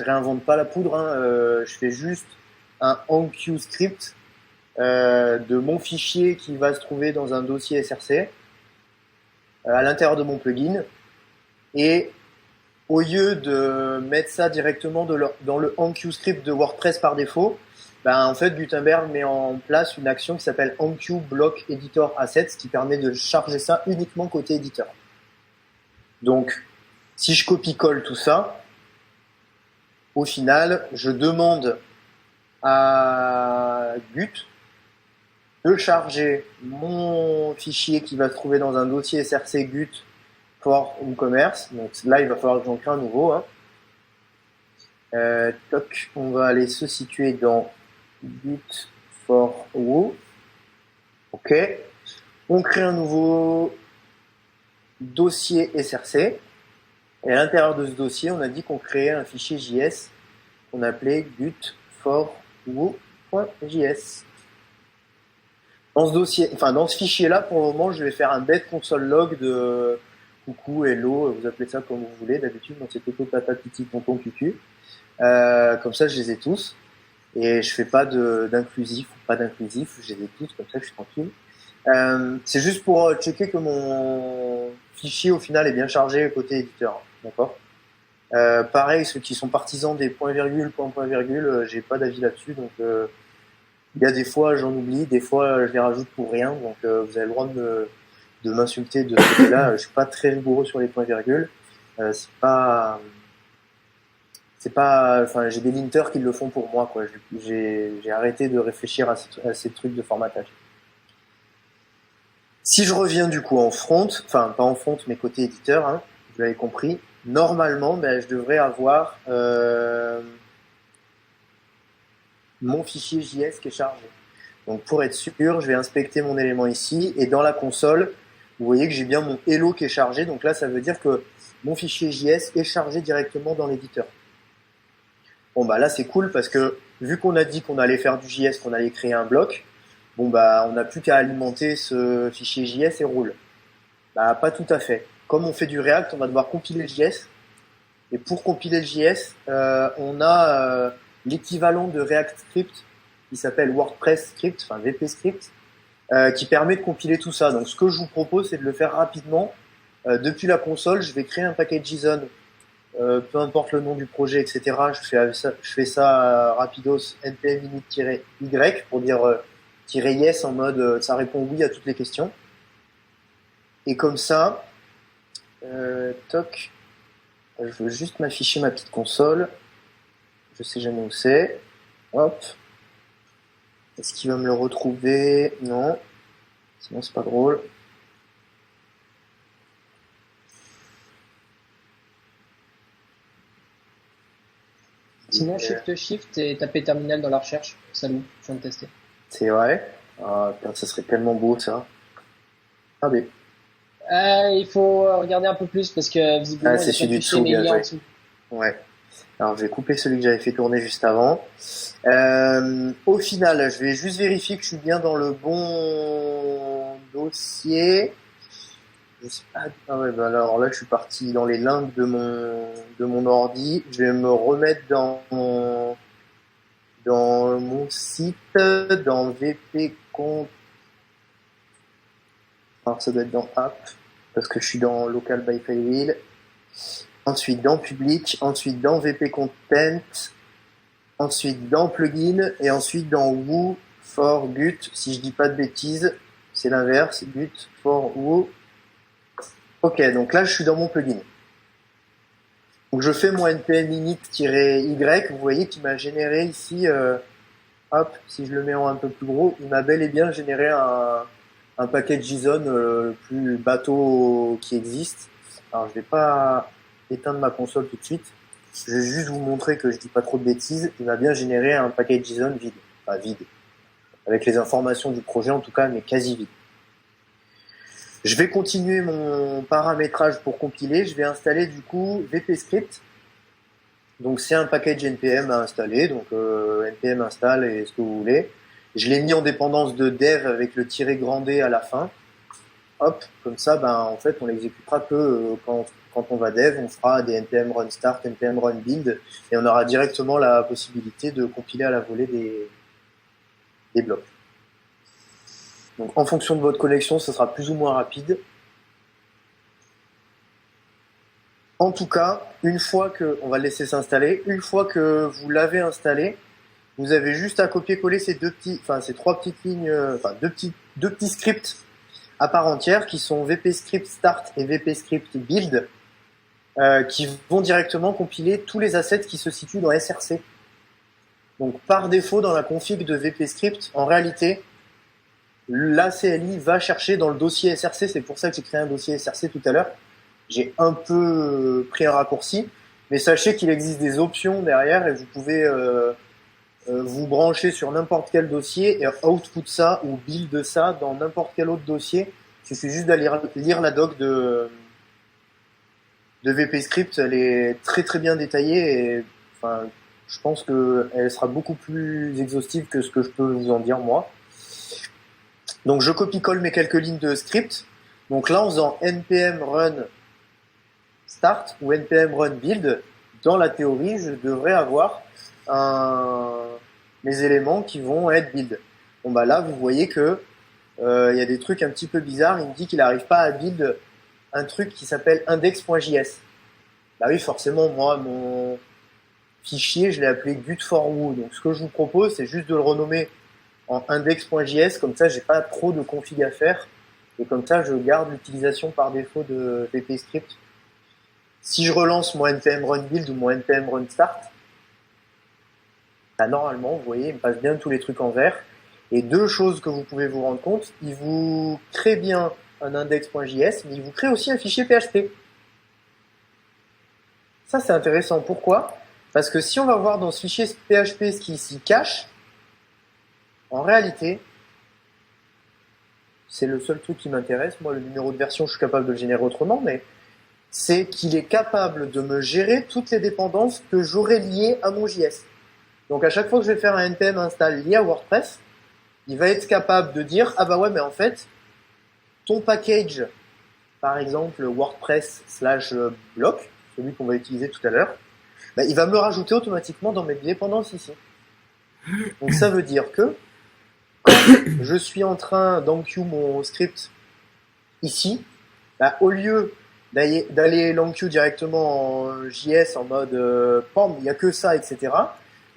réinvente pas la poudre, hein, je fais juste un enqueueScript de mon fichier qui va se trouver dans un dossier SRC à l'intérieur de mon plugin. Et au lieu de mettre ça directement dans le enqueueScript de WordPress par défaut, en fait, Gutenberg met en place une action qui s'appelle enqueueBlockEditorAssets qui permet de charger ça uniquement côté éditeur. Donc, si je copie-colle tout ça, au final, je demande à Gut de charger mon fichier qui va se trouver dans un dossier SRC Gut for WooCommerce. Donc là, il va falloir que j'en crée un nouveau. On va aller se situer dans Gut for Woo. Ok. On crée un nouveau dossier SRC. Et à l'intérieur de ce dossier, on a dit qu'on créait un fichier JS qu'on appelait gut for woo.js. Dans ce fichier-là, pour le moment, je vais faire un bête console log de coucou, hello, vous appelez ça comme vous voulez. D'habitude, dans c'est toto, tata, titi, tonton, cucu. Comme ça, je les ai tous. Et je fais pas d'inclusif ou pas d'inclusif, je les ai tous, comme ça, je suis tranquille. C'est juste pour checker que mon fichier, au final, est bien chargé côté éditeur. D'accord. Pareil, ceux qui sont partisans des points-virgules, point-virgule, j'ai pas d'avis là-dessus. Donc, il y a des fois, j'en oublie, des fois, je les rajoute pour rien. Donc, vous avez le droit de m'insulter de ce côté-là. Je suis pas très rigoureux sur les points-virgules. J'ai des linters qui le font pour moi, quoi. J'ai arrêté de réfléchir à ces trucs de formatage. Si je reviens du coup en front, enfin pas en front mais côté éditeur, hein, vous l'avez compris, normalement je devrais avoir mon fichier JS qui est chargé. Donc pour être sûr, je vais inspecter mon élément ici et dans la console, vous voyez que j'ai bien mon hello qui est chargé. Donc là, ça veut dire que mon fichier JS est chargé directement dans l'éditeur. Bon là c'est cool parce que vu qu'on a dit qu'on allait faire du JS, qu'on allait créer un bloc, on n'a plus qu'à alimenter ce fichier JS et roule. Pas tout à fait. Comme on fait du React, on va devoir compiler le JS. Et pour compiler le JS, on a l'équivalent de React Script qui s'appelle WordPress Script, enfin VP Script, qui permet de compiler tout ça. Donc ce que je vous propose, c'est de le faire rapidement. Depuis la console, je vais créer un paquet JSON, peu importe le nom du projet, etc. Je fais ça rapidos npm init-y pour dire -yes en mode ça répond oui à toutes les questions. Et comme ça, toc, je veux juste m'afficher ma petite console. Je sais jamais où c'est. Hop. Est-ce qu'il va me le retrouver? Non. Sinon c'est pas drôle. Sinon, Shift et taper terminal dans la recherche. Salut, je viens de tester. C'est vrai. Ah, ça serait tellement beau ça. Regardez. Il faut regarder un peu plus parce que visiblement c'est celui du dessous, bien liens en joué. dessous. Ouais. Alors, je vais couper celui que j'avais fait tourner juste avant. Au final, je vais juste vérifier que je suis bien dans le bon dossier. Je sais pas. Ah ouais, bah alors là, je suis parti dans les links de mon ordi. Je vais me remettre dans mon site, dans VP Compte. Alors, ça doit être dans App, parce que je suis dans Local by Flywheel. Ensuite dans Public, ensuite dans VP Content, ensuite dans Plugin, et ensuite dans Woo for Gut. Si je dis pas de bêtises, c'est l'inverse, Gut for Woo. Ok, donc là, je suis dans mon plugin. Donc, je fais mon npm init-y, vous voyez qu'il m'a généré ici, hop, si je le mets en un peu plus gros, il m'a bel et bien généré un package JSON le plus bateau qui existe. Alors, je vais pas éteindre ma console tout de suite. Je vais juste vous montrer que je dis pas trop de bêtises. Il m'a bien généré un package JSON vide. Enfin, vide. Avec les informations du projet, en tout cas, mais quasi vide. Je vais continuer mon paramétrage pour compiler. Je vais installer du coup VP Script. Donc c'est un package npm à installer. Donc npm install et ce que vous voulez. Je l'ai mis en dépendance de dev avec le -D à la fin. Hop, comme ça, en fait, on l'exécutera que quand on va dev, on fera des npm run start, npm run build, et on aura directement la possibilité de compiler à la volée des blocs. Donc, en fonction de votre connexion, ce sera plus ou moins rapide. En tout cas, on va le laisser s'installer. Une fois que vous l'avez installé, vous avez juste à copier-coller ces trois petites lignes, deux petits scripts à part entière qui sont VP Script Start et VP Script Build, qui vont directement compiler tous les assets qui se situent dans SRC. Donc, par défaut, dans la config de VP Script, en réalité, la CLI va chercher dans le dossier SRC, c'est pour ça que j'ai créé un dossier SRC tout à l'heure. J'ai un peu pris un raccourci, mais sachez qu'il existe des options derrière et vous pouvez vous brancher sur n'importe quel dossier et output ça ou build ça dans n'importe quel autre dossier. Il suffit juste d'aller lire la doc de VP Script, elle est très très bien détaillée et je pense qu'elle sera beaucoup plus exhaustive que ce que je peux vous en dire moi. Donc je copie-colle mes quelques lignes de script. Donc là, en faisant npm run start ou npm run build, dans la théorie, je devrais avoir mes éléments qui vont être build. Bon là, vous voyez que y a des trucs un petit peu bizarres. Il me dit qu'il n'arrive pas à build un truc qui s'appelle index.js. Bah oui, forcément, moi, mon fichier, je l'ai appelé gut4woo. Donc ce que je vous propose, c'est juste de le renommer en index.js, comme ça j'ai pas trop de config à faire et comme ça je garde l'utilisation par défaut de VP Script. Si je relance mon npm run build ou mon npm run start, normalement vous voyez il me passe bien tous les trucs en vert. Et deux choses que vous pouvez vous rendre compte, il vous crée bien un index.js, mais il vous crée aussi un fichier PHP. Ça c'est intéressant. Pourquoi ? Parce que si on va voir dans ce fichier PHP ce qui s'y cache, en réalité, c'est le seul truc qui m'intéresse. Moi, le numéro de version, je suis capable de le générer autrement, mais c'est qu'il est capable de me gérer toutes les dépendances que j'aurais liées à mon JS. Donc, à chaque fois que je vais faire un npm install lié à WordPress, il va être capable de dire « Ah bah ouais, mais en fait, ton package, par exemple WordPress/block, celui qu'on va utiliser tout à l'heure, il va me le rajouter automatiquement dans mes dépendances ici. » Donc, ça veut dire que quand je suis en train d'enqueue mon script ici, au lieu d'aller l'enqueue directement en JS en mode PAM, il n'y a que ça, etc.,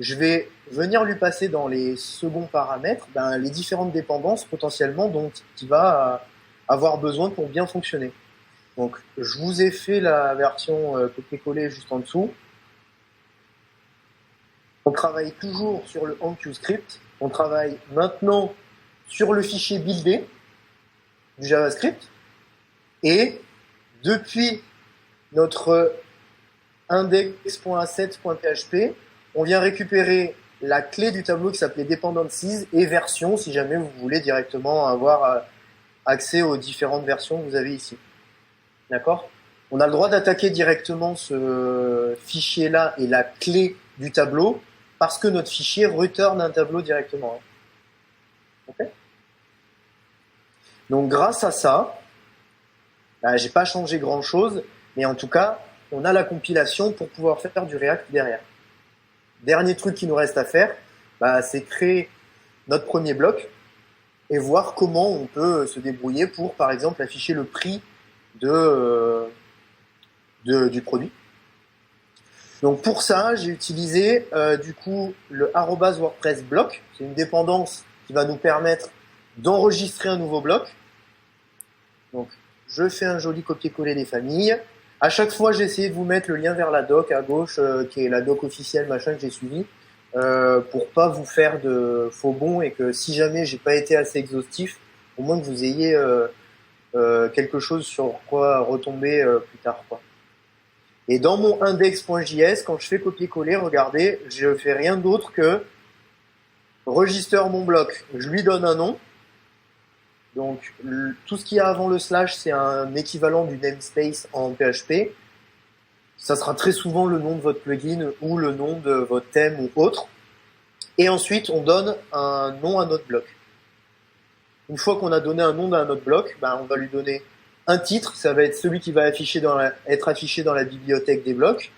je vais venir lui passer dans les seconds paramètres les différentes dépendances potentiellement dont il va avoir besoin pour bien fonctionner. Donc, je vous ai fait la version copier-coller juste en dessous. On travaille toujours sur le enqueue script. On travaille maintenant sur le fichier buildé du JavaScript. Et depuis notre index.assets.php, on vient récupérer la clé du tableau qui s'appelait dependencies et version si jamais vous voulez directement avoir accès aux différentes versions que vous avez ici. D'accord ? on a le droit d'attaquer directement ce fichier-là et la clé du tableau parce que notre fichier return un tableau directement. Okay. Donc grâce à ça, j'ai pas changé grand-chose, mais en tout cas, on a la compilation pour pouvoir faire du React derrière. Dernier truc qui nous reste à faire, c'est créer notre premier bloc et voir comment on peut se débrouiller pour, par exemple, afficher le prix du produit. Donc pour ça, j'ai utilisé du coup le @WordPress bloc. C'est une dépendance qui va nous permettre d'enregistrer un nouveau bloc. Donc je fais un joli copier-coller des familles. À chaque fois, j'ai essayé de vous mettre le lien vers la doc à gauche, qui est la doc officielle machin que j'ai suivi, pour pas vous faire de faux bons et que si jamais j'ai pas été assez exhaustif, au moins que vous ayez quelque chose sur quoi retomber plus tard, quoi. Et dans mon index.js, quand je fais copier-coller, regardez, je fais rien d'autre que register mon bloc. Je lui donne un nom. Donc, tout ce qu'il y a avant le slash, c'est un équivalent du namespace en PHP. Ça sera très souvent le nom de votre plugin ou le nom de votre thème ou autre. Et ensuite, on donne un nom à notre bloc. Une fois qu'on a donné un nom à notre bloc, on va lui donner un titre, ça va être celui qui va être affiché dans la bibliothèque des blocs.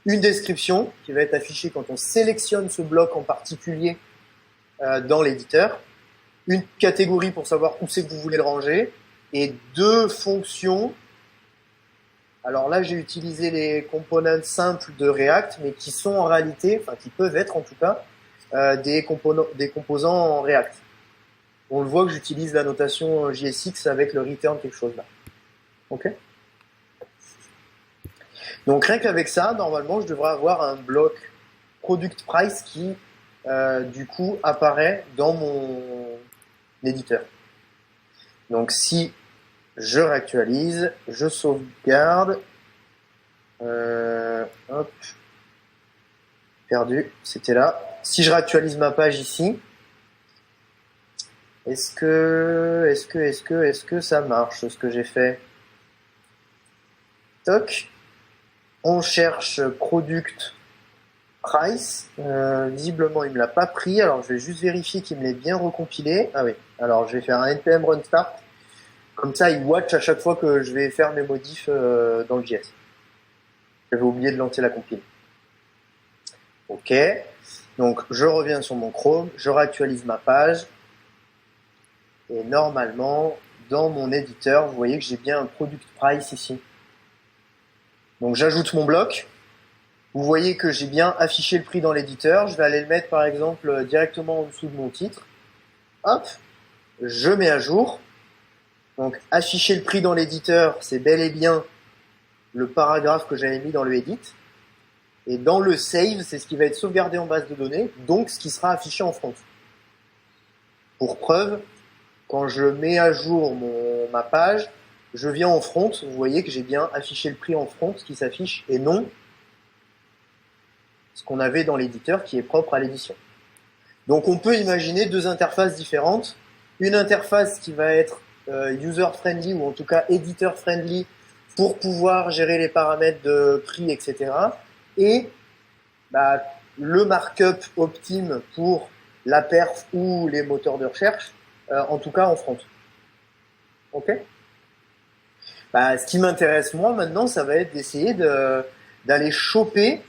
Une description qui va être affichée quand on sélectionne ce bloc en particulier dans l'éditeur. Une catégorie pour savoir où c'est que vous voulez le ranger. Et 2 fonctions. Alors là, j'ai utilisé les components simples de React, mais qui sont en réalité, qui peuvent être en tout cas, des composants en React. On le voit que j'utilise la notation JSX avec le return quelque chose là. Ok. Donc rien qu'avec ça, normalement, je devrais avoir un bloc product price qui, du coup, apparaît dans mon éditeur. Donc si je réactualise, je sauvegarde, hop, perdu, c'était là. Si je réactualise ma page ici, est-ce que ça marche ce que j'ai fait? Toc. On cherche product price. Visiblement, il me l'a pas pris. Alors, je vais juste vérifier qu'il me l'ait bien recompilé. Ah oui. Alors, je vais faire un npm run start. Comme ça, il watch à chaque fois que je vais faire mes modifs dans le JS. J'avais oublié de lancer la compile. Ok. Donc, je reviens sur mon Chrome. Je réactualise ma page. Et normalement, dans mon éditeur, vous voyez que j'ai bien un product price ici. Donc j'ajoute mon bloc. Vous voyez que j'ai bien affiché le prix dans l'éditeur. Je vais aller le mettre par exemple directement en dessous de mon titre. Hop, je mets à jour. Donc afficher le prix dans l'éditeur, c'est bel et bien le paragraphe que j'avais mis dans le edit. Et dans le save, c'est ce qui va être sauvegardé en base de données, donc ce qui sera affiché en front. Pour preuve, quand je mets à jour ma page, je viens en front, vous voyez que j'ai bien affiché le prix en front qui s'affiche et non ce qu'on avait dans l'éditeur qui est propre à l'édition. Donc on peut imaginer 2 interfaces différentes. Une interface qui va être user-friendly ou en tout cas editor-friendly pour pouvoir gérer les paramètres de prix, etc. Et le markup optime pour la perf ou les moteurs de recherche, en tout cas en front. Ok ? Ce qui m'intéresse moi maintenant, ça va être d'essayer d'aller choper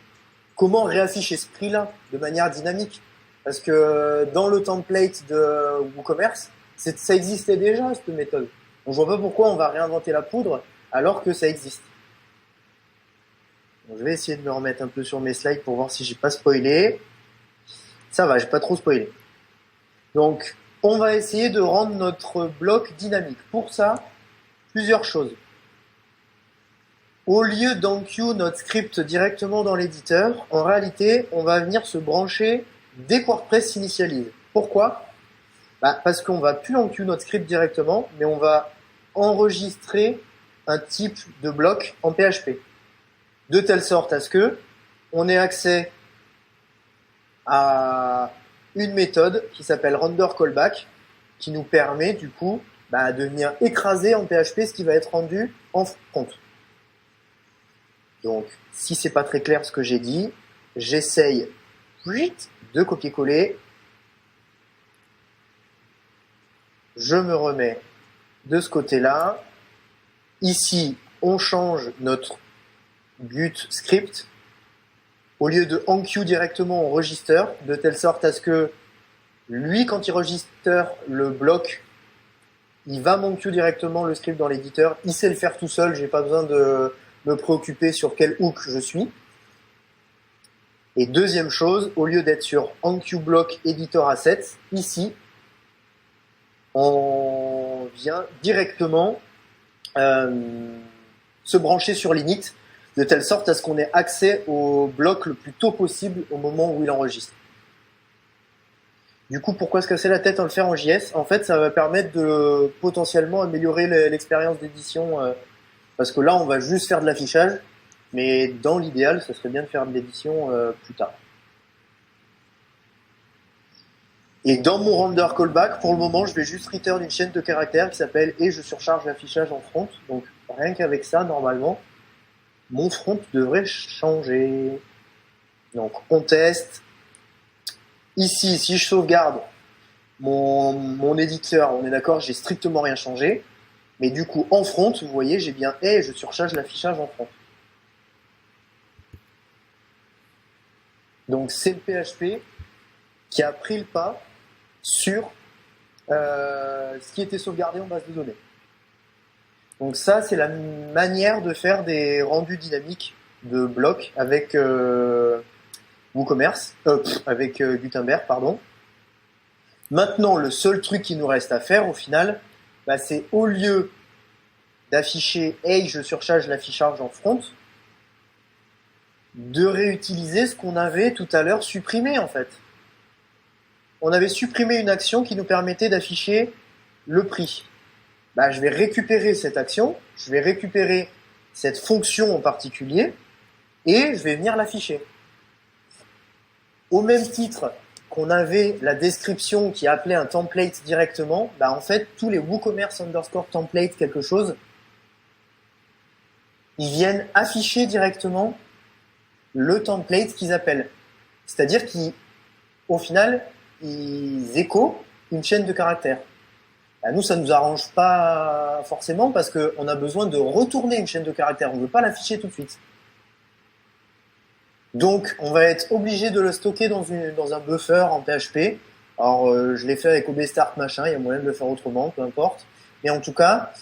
comment réafficher ce prix-là de manière dynamique. Parce que dans le template de WooCommerce, ça existait déjà cette méthode. Donc je vois pas pourquoi on va réinventer la poudre alors que ça existe. Donc, je vais essayer de me remettre un peu sur mes slides pour voir si j'ai pas spoilé. Ça va, j'ai pas trop spoilé. Donc on va essayer de rendre notre bloc dynamique. Pour ça, plusieurs choses. Au lieu d'enqueue notre script directement dans l'éditeur, en réalité, on va venir se brancher dès que WordPress s'initialise. Pourquoi ? Parce qu'on va plus enqueue notre script directement, mais on va enregistrer un type de bloc en PHP. De telle sorte à ce que on ait accès à une méthode qui s'appelle renderCallback, qui nous permet du coup de venir écraser en PHP ce qui va être rendu en front. Donc, si c'est pas très clair ce que j'ai dit, j'essaye de copier-coller. Je me remets de ce côté-là. Ici, on change notre Qt script. Au lieu de enqueue directement, on register, de telle sorte à ce que lui, quand il register le bloc, il va m'enqueue directement le script dans l'éditeur. Il sait le faire tout seul, j'ai pas besoin de me préoccuper sur quel hook je suis. Et deuxième chose, au lieu d'être sur enqueue block editor assets, ici, on vient directement se brancher sur l'init, de telle sorte à ce qu'on ait accès au bloc le plus tôt possible au moment où il enregistre. Du coup, pourquoi se casser la tête en le faire en JS? En fait, ça va permettre de potentiellement améliorer l'expérience d'édition, parce que là, on va juste faire de l'affichage, mais dans l'idéal, ce serait bien de faire de l'édition plus tard. Et dans mon render callback, pour le moment, je vais juste return une chaîne de caractères qui s'appelle « et je surcharge l'affichage en front ». Donc, rien qu'avec ça, normalement, mon front devrait changer. Donc, on teste. Ici, si je sauvegarde mon éditeur, on est d'accord, j'ai strictement rien changé. Mais du coup, en front, vous voyez, j'ai bien « et je surcharge l'affichage en front ». Donc, c'est le PHP qui a pris le pas sur ce qui était sauvegardé en base de données. Donc ça, c'est la manière de faire des rendus dynamiques de blocs avec WooCommerce, avec Gutenberg, pardon. Maintenant, le seul truc qui nous reste à faire, au final, c'est au lieu d'afficher « Hey, je surcharge l'affichage en front », de réutiliser ce qu'on avait tout à l'heure supprimé, en fait. On avait supprimé une action qui nous permettait d'afficher le prix. Je vais récupérer cette action, je vais récupérer cette fonction en particulier, et je vais venir l'afficher. Au même titre qu'on avait la description qui appelait un template directement, en fait, tous les WooCommerce _ template quelque chose, ils viennent afficher directement le template qu'ils appellent. C'est-à-dire qu'au final, ils échoent une chaîne de caractères. Nous, ça nous arrange pas forcément parce qu'on a besoin de retourner une chaîne de caractères. On ne veut pas l'afficher tout de suite. Donc, on va être obligé de le stocker dans un buffer en PHP. Alors, je l'ai fait avec OBStart machin, il y a moyen de le faire autrement, peu importe. Mais en tout cas,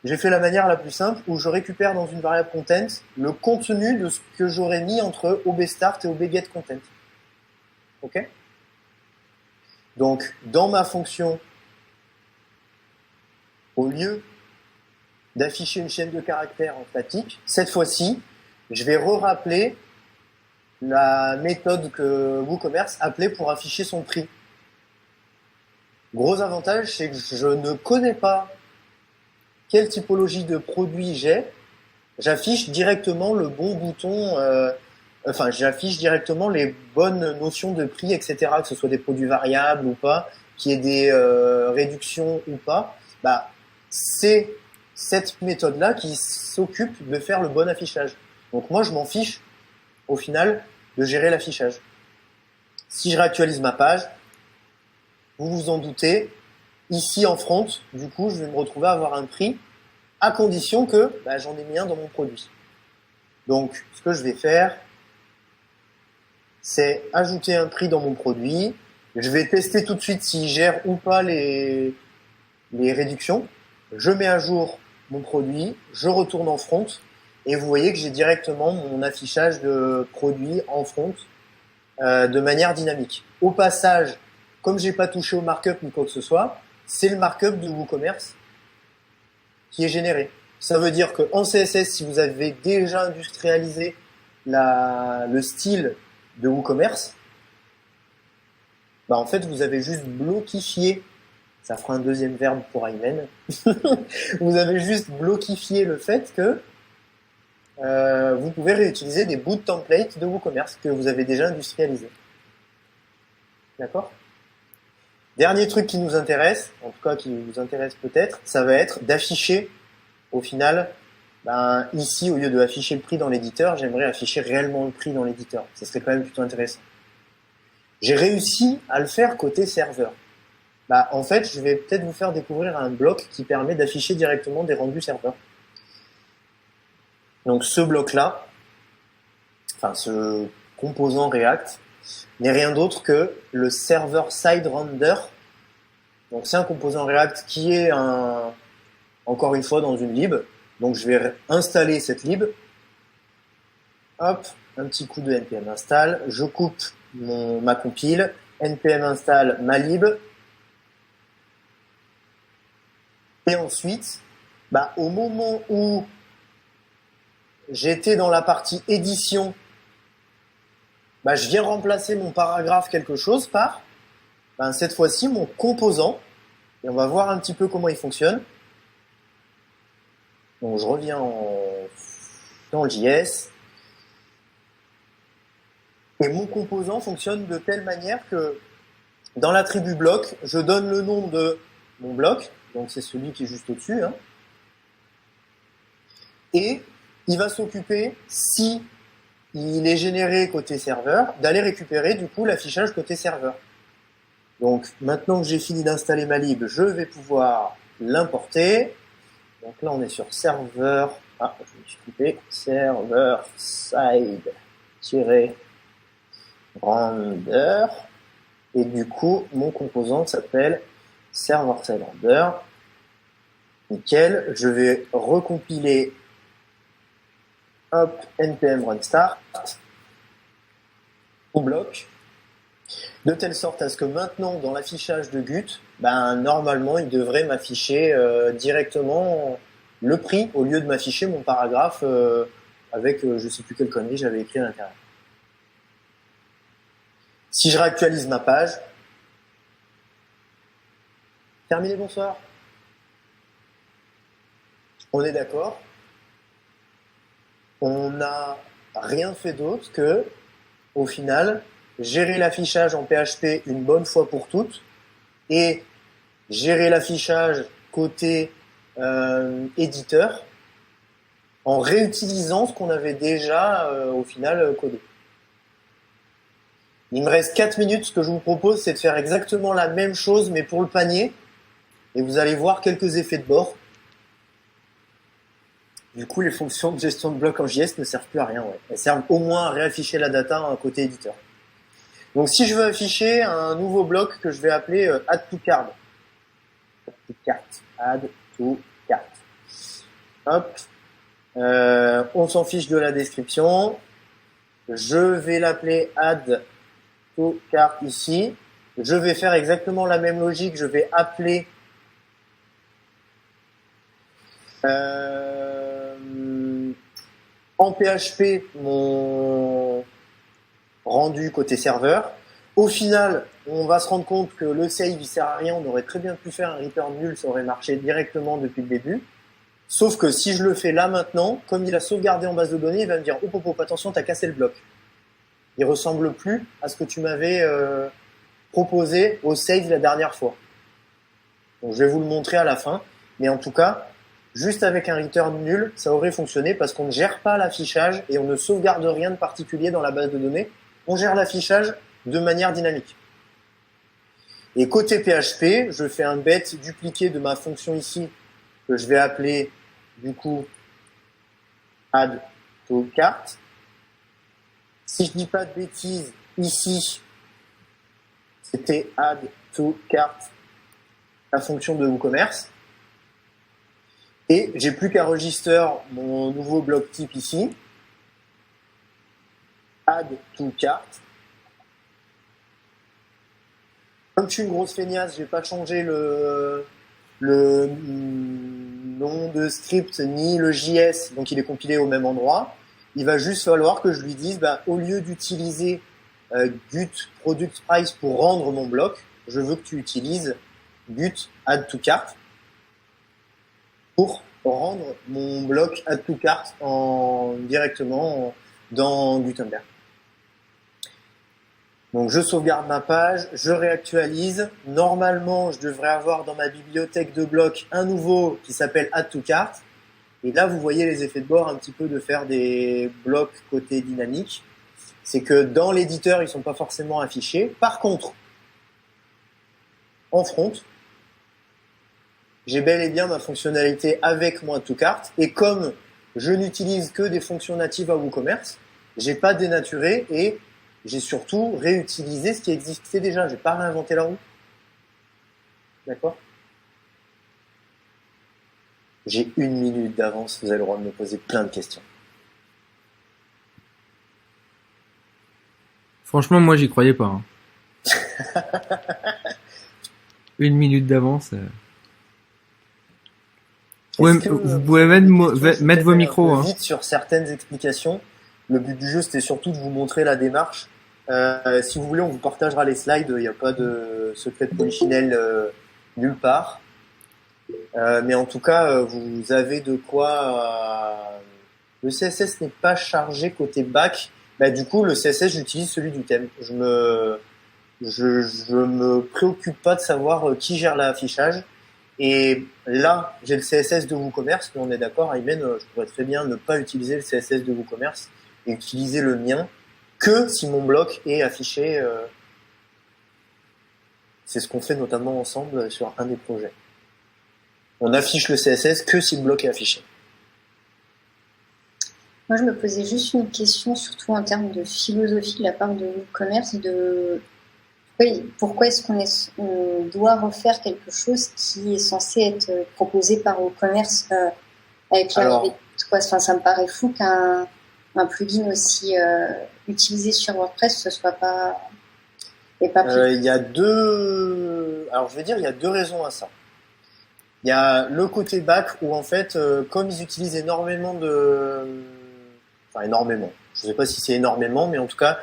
j'ai fait la manière la plus simple où je récupère dans une variable content le contenu de ce que j'aurais mis entre OBStart et OBGetContent. Ok ? Donc, dans ma fonction, au lieu d'afficher une chaîne de caractères en statique, cette fois-ci, je vais rappeler la méthode que WooCommerce appelait pour afficher son prix. Gros avantage, c'est que je ne connais pas quelle typologie de produit j'ai. J'affiche directement le bon bouton, j'affiche directement les bonnes notions de prix, etc., que ce soit des produits variables ou pas, qu'il y ait des réductions ou pas. C'est cette méthode-là qui s'occupe de faire le bon affichage. Donc moi, je m'en fiche, au final, de gérer l'affichage. Si je réactualise ma page, vous vous en doutez, ici en front, du coup, je vais me retrouver à avoir un prix, à condition que j'en ai mis un dans mon produit. Donc, ce que je vais faire, c'est ajouter un prix dans mon produit. Je vais tester tout de suite s'il gère ou pas les réductions. Je mets à jour mon produit, je retourne en front, et vous voyez que j'ai directement mon affichage de produit en front de manière dynamique. Au passage, comme j'ai pas touché au markup ni quoi que ce soit, c'est le markup de WooCommerce qui est généré. Ça veut dire qu'en CSS, si vous avez déjà industrialisé le style de WooCommerce, en fait, vous avez juste bloquifié. Ça fera un deuxième verbe pour Aymen. Vous avez juste bloquifié le fait que vous pouvez réutiliser des bouts de template de WooCommerce que vous avez déjà industrialisés. D'accord ? Dernier truc qui nous intéresse, en tout cas qui vous intéresse peut-être, ça va être d'afficher au final Ben, ici, au lieu de afficher le prix dans l'éditeur, j'aimerais afficher réellement le prix dans l'éditeur. Ça serait quand même plutôt intéressant. J'ai réussi à le faire côté serveur. Bah, en fait, je vais peut-être vous faire découvrir un bloc qui permet d'afficher directement des rendus serveurs. Donc ce bloc-là, enfin ce composant React, n'est rien d'autre que le server side render. Donc c'est un composant React qui est encore une fois dans une lib. Donc je vais installer cette lib. Hop, un petit coup de npm install. Je coupe ma compile. npm install ma lib. Et ensuite, bah, au moment où j'étais dans la partie édition, bah, je viens remplacer mon paragraphe quelque chose par cette fois-ci mon composant. Et on va voir un petit peu comment il fonctionne. Donc je reviens dans le JS. Et mon composant fonctionne de telle manière que dans l'attribut bloc, je donne le nom de mon bloc. Donc c'est celui qui est juste au-dessus. Hein. Et il va s'occuper, si il est généré côté serveur, d'aller récupérer du coup l'affichage côté serveur. Donc maintenant que j'ai fini d'installer ma lib, je vais pouvoir l'importer. Donc là on est sur serveur, je me suis trompé, serveur side-render. Et du coup mon composant s'appelle server side render. Nickel, je vais recompiler npm run start au bloc de telle sorte à ce que maintenant dans l'affichage de Gut, normalement il devrait m'afficher directement le prix au lieu de m'afficher mon paragraphe avec je sais plus quelle connerie j'avais écrit à l'intérieur. Si je réactualise ma page, terminé, bonsoir. On est d'accord. On n'a rien fait d'autre que, au final, gérer l'affichage en PHP une bonne fois pour toutes et gérer l'affichage côté éditeur en réutilisant ce qu'on avait déjà au final codé. Il me reste 4 minutes. Ce que je vous propose, c'est de faire exactement la même chose mais pour le panier et vous allez voir quelques effets de bord. Du coup, les fonctions de gestion de blocs en JS ne servent plus à rien. Ouais. Elles servent au moins à réafficher la data côté éditeur. Donc, si je veux afficher un nouveau bloc que je vais appeler add to cart. Add to cart. Hop. On s'en fiche de la description. Je vais l'appeler add to cart ici. Je vais faire exactement la même logique. Je vais appeler en PHP mon rendu côté serveur. Au final, on va se rendre compte que le save il sert à rien. On aurait très bien pu faire un return nul, ça aurait marché directement depuis le début. Sauf que si je le fais là maintenant, comme il a sauvegardé en base de données, il va me dire hop, attention, t'as cassé le bloc. Il ressemble plus à ce que tu m'avais proposé au save la dernière fois. Donc, je vais vous le montrer à la fin, mais en tout cas, juste avec un return nul, ça aurait fonctionné parce qu'on ne gère pas l'affichage et on ne sauvegarde rien de particulier dans la base de données. On gère l'affichage de manière dynamique. Et côté PHP, je fais un bet dupliqué de ma fonction ici que je vais appeler du coup add to cart. Si je dis pas de bêtises, ici c'était add to cart, la fonction de WooCommerce. Et j'ai plus qu'à register mon nouveau bloc type ici. Add to cart. Comme je suis une grosse feignasse, j'ai pas changé le nom de script ni le JS, donc il est compilé au même endroit. Il va juste falloir que je lui dise, au lieu d'utiliser Gut product price pour rendre mon bloc, je veux que tu utilises Gut add to cart pour rendre mon bloc add to cart directement dans Gutenberg. Donc je sauvegarde ma page, je réactualise. Normalement, je devrais avoir dans ma bibliothèque de blocs un nouveau qui s'appelle add to cart. Et là, vous voyez les effets de bord un petit peu de faire des blocs côté dynamique. C'est que dans l'éditeur, ils sont pas forcément affichés. Par contre, en front, j'ai bel et bien ma fonctionnalité avec mon Add to Cart. Et comme je n'utilise que des fonctions natives à WooCommerce, j'ai pas dénaturé et j'ai surtout réutilisé ce qui existait déjà. J'ai pas réinventé la roue. D'accord? J'ai 1 minute d'avance. Vous avez le droit de me poser plein de questions. Franchement, moi, j'y croyais pas. 1 minute d'avance. Ouais, vous pouvez mettre vos micros. Vite sur certaines explications. Le but du jeu, c'était surtout de vous montrer la démarche. Si vous voulez, on vous partagera les slides. Il n'y a pas de secret de polichinelle nulle part. Mais en tout cas, vous avez de quoi. Le CSS n'est pas chargé côté back. Du coup, le CSS, j'utilise celui du thème. Je me préoccupe pas de savoir qui gère l'affichage. Et là, j'ai le CSS de WooCommerce, mais on est d'accord, Aymen, je pourrais très bien ne pas utiliser le CSS de WooCommerce et utiliser le mien que si mon bloc est affiché. C'est ce qu'on fait notamment ensemble sur un des projets. On affiche le CSS que si le bloc est affiché. Moi, je me posais juste une question, surtout en termes de philosophie de la part de WooCommerce, pourquoi est-ce qu'on doit refaire quelque chose qui est censé être proposé par WooCommerce avec l'arrivée de quoi. Enfin, ça me paraît fou qu'un plugin aussi utilisé sur WordPress ce soit pas il y a deux raisons à ça. Il y a le côté back où en fait, comme ils utilisent énormément énormément. Je sais pas si c'est énormément, mais en tout cas,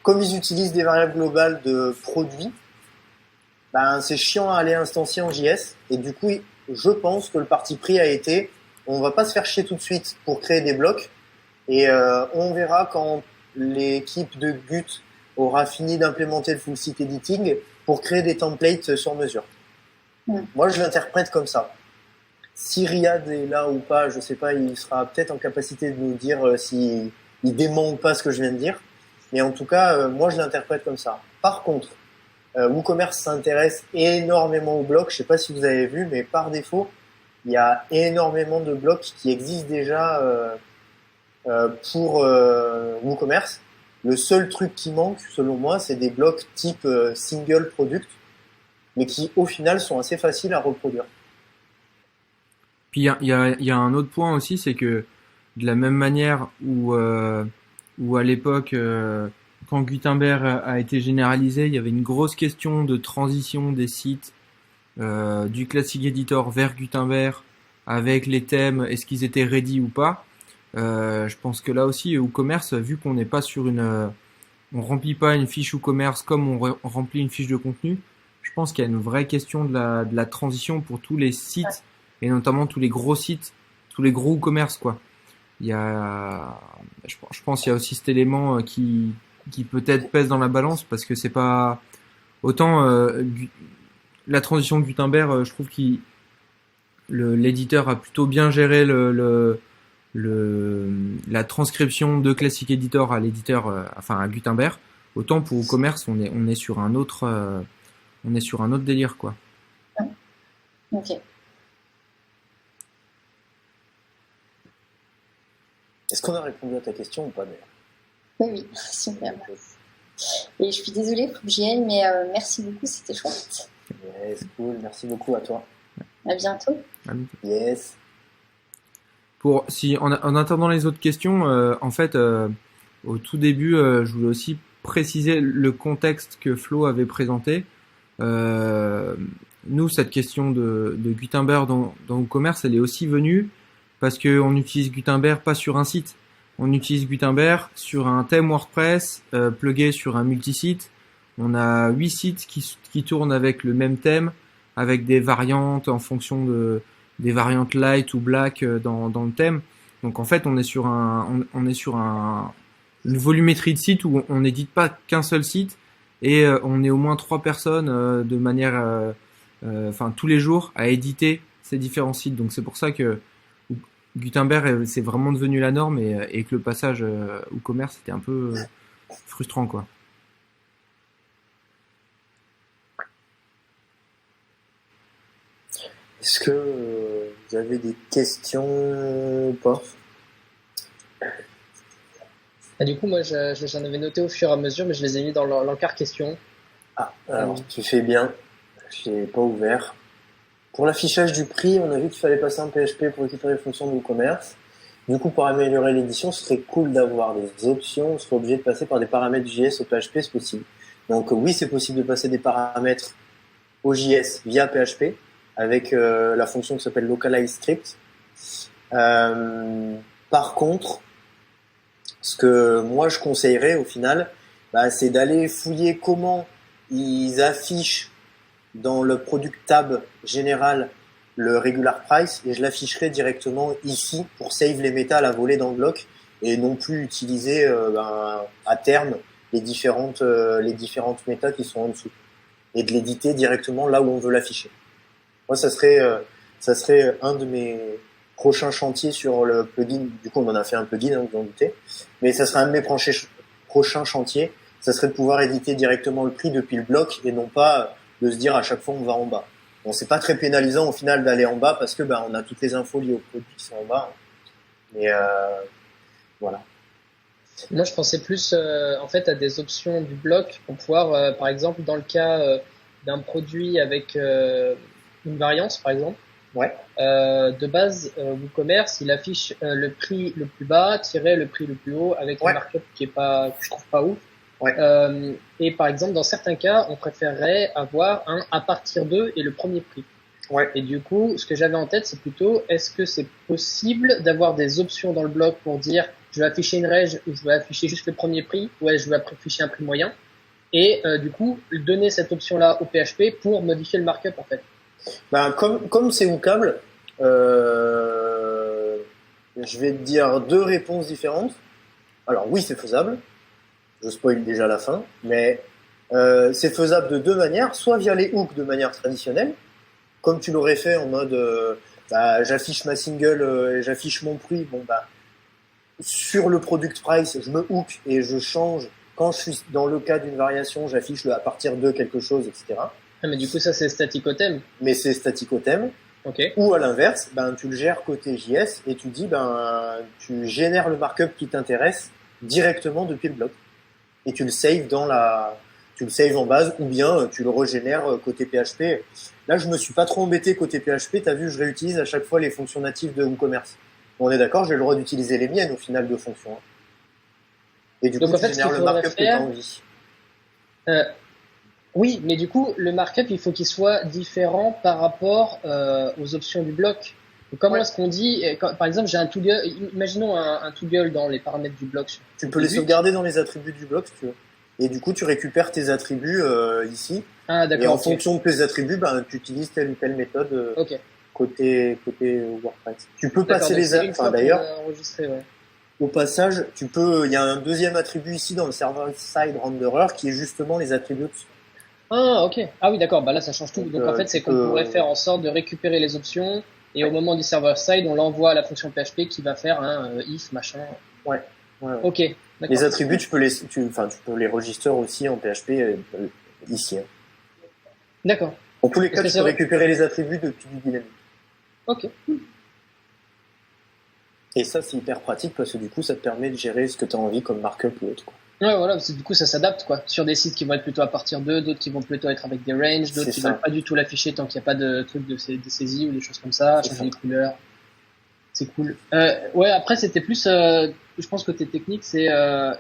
comme ils utilisent des variables globales de produits, c'est chiant à aller instancier en JS. Et du coup, je pense que le parti pris a été, on va pas se faire chier tout de suite pour créer des blocs. Et on verra quand l'équipe de Gut aura fini d'implémenter le full site editing pour créer des templates sur mesure. Moi, je l'interprète comme ça. Si Riyad est là ou pas, je sais pas, il sera peut-être en capacité de nous dire si il dément ou pas ce que je viens de dire. Mais en tout cas, moi, je l'interprète comme ça. Par contre, WooCommerce s'intéresse énormément aux blocs. Je sais pas si vous avez vu, mais par défaut, il y a énormément de blocs qui existent déjà pour WooCommerce. Le seul truc qui manque, selon moi, c'est des blocs type single product, mais qui, au final, sont assez faciles à reproduire. Puis il y a un autre point aussi, c'est que de la même manière où à l'époque, quand Gutenberg a été généralisé, il y avait une grosse question de transition des sites du Classic Editor vers Gutenberg avec les thèmes, est-ce qu'ils étaient ready ou pas. Je pense que là aussi, WooCommerce, vu qu'on n'est pas sur on remplit pas une fiche WooCommerce comme on remplit une fiche de contenu, je pense qu'il y a une vraie question de la transition pour tous les sites et notamment tous les gros sites, tous les gros WooCommerce quoi. Je pense qu'il y a aussi cet élément qui peut-être pèse dans la balance parce que c'est pas autant la transition de Gutenberg, je trouve l'éditeur a plutôt bien géré la transcription de Classic Editor à l'éditeur, à Gutenberg. Autant pour WooCommerce, on est sur un autre délire quoi. Ok. Est-ce qu'on a répondu à ta question ou pas d'ailleurs? Oui, super. Et je suis désolée, faut que j'y aille, mais merci beaucoup, c'était chouette. Yes, cool, merci beaucoup à toi. À bientôt. Yes. En attendant les autres questions, en fait, au tout début, je voulais aussi préciser le contexte que Flo avait présenté. Nous, cette question de Gutenberg dans WooCommerce, elle est aussi venue parce qu'on utilise Gutenberg pas sur un site. On utilise Gutenberg sur un thème WordPress, plugué sur un multisite. On a 8 sites qui tournent avec le même thème, avec des variantes en fonction des variantes light ou black dans le thème. Donc en fait, on est sur une volumétrie de sites où on n'édite pas qu'un seul site et on est au moins 3 personnes de manière tous les jours à éditer ces différents sites. Donc c'est pour ça que Gutenberg, c'est vraiment devenu la norme et que le passage au commerce c'était un peu frustrant, quoi. Est-ce que vous avez des questions ou pas? Du coup, moi, j'en avais noté au fur et à mesure, mais je les ai mis dans l'encart question. Ah, alors tu fais bien. Je l'ai pas ouvert. Pour l'affichage du prix, on a vu qu'il fallait passer un PHP pour récupérer les fonctions de WooCommerce. Du coup, pour améliorer l'édition, ce serait cool d'avoir des options. On serait obligé de passer par des paramètres JS au PHP, c'est possible. Donc oui, c'est possible de passer des paramètres au JS via PHP avec la fonction qui s'appelle localize script. Par contre, ce que moi je conseillerais au final, c'est d'aller fouiller comment ils affichent dans le product tab général le regular price et je l'afficherai directement ici pour save les méta à la volée dans le bloc et non plus utiliser à terme les différentes méta qui sont en dessous et de l'éditer directement là où on veut l'afficher. Moi, ça serait un de mes prochains chantiers sur le plugin. Du coup, on en a fait un plugin, vous en doutez. Mais ça serait un de mes prochains chantiers. Ça serait de pouvoir éditer directement le prix depuis le bloc et non pas de se dire à chaque fois on va en bas. Bon, c'est pas très pénalisant au final d'aller en bas parce que on a toutes les infos liées au produit qui sont en bas. Mais voilà. Moi, je pensais plus en fait à des options du bloc pour pouvoir, par exemple, dans le cas d'un produit avec une variance, par exemple. Ouais. De base, WooCommerce, il affiche le prix le plus bas tiré le prix le plus haut avec un markup que je trouve pas ouf. Ouais. Et par exemple, dans certains cas, on préférerait avoir un à partir de et le premier prix. Ouais. Et du coup, ce que j'avais en tête, c'est plutôt, est-ce que c'est possible d'avoir des options dans le bloc pour dire, je vais afficher une range ou je vais afficher juste le premier prix, ou je vais afficher un prix moyen, et du coup, donner cette option-là au PHP pour modifier le markup en fait. Comme c'est WooCable, je vais te dire deux réponses différentes. Alors oui, c'est faisable. Je spoil déjà la fin, mais c'est faisable de deux manières, soit via les hooks de manière traditionnelle, comme tu l'aurais fait en mode j'affiche ma single, j'affiche mon prix, sur le product price, je me hook et je change. Quand je suis dans le cas d'une variation, j'affiche à partir de quelque chose, etc. Ah, mais du coup, ça, c'est static au thème. Mais c'est static au thème. Okay. Ou à l'inverse, tu le gères côté JS et tu dis, tu génères le markup qui t'intéresse directement depuis le bloc. Et tu le saves en base, ou bien tu le régénères côté PHP. Là, je me suis pas trop embêté côté PHP. T'as vu, je réutilise à chaque fois les fonctions natives de WooCommerce. On est d'accord, j'ai le droit d'utiliser les miennes au final de fonctions. Et du coup, tu génères le markup que t'as envie. Oui, mais du coup, le markup, il faut qu'il soit différent par rapport aux options du bloc. Donc, comment est-ce qu'on dit, par exemple, j'ai un toggle, imaginons un toggle dans les paramètres du bloc. Tu peux les sauvegarder dans les attributs du bloc si tu veux. Et du coup, tu récupères tes attributs ici. Ah, d'accord. Et en fonction de tes attributs, tu utilises telle ou telle méthode côté WordPress. Tu peux passer les d'ailleurs. Au passage, il y a un deuxième attribut ici dans le server-side renderer qui est justement les attributs. Ah, ok. Ah oui, d'accord. Là, ça change tout. Donc en fait, c'est qu'on pourrait faire en sorte de récupérer les options et au moment du server-side, on l'envoie à la fonction PHP qui va faire un if, machin. Ouais. Ok. D'accord. Les attributs, tu peux les registrer aussi en PHP ici. Hein. D'accord. En tous les cas, tu peux récupérer les attributs depuis du dynamique. Ok. Et ça, c'est hyper pratique parce que du coup, ça te permet de gérer ce que tu as envie comme markup ou autre. Ouais, voilà, parce que du coup, ça s'adapte, quoi. Sur des sites qui vont être plutôt à partir d'eux, d'autres qui vont plutôt être avec des ranges, d'autres qui veulent pas du tout l'afficher tant qu'il n'y a pas de truc de saisie ou des choses comme ça, changer les couleurs. C'est cool. Ouais, après, c'était plus, je pense, côté technique, c'est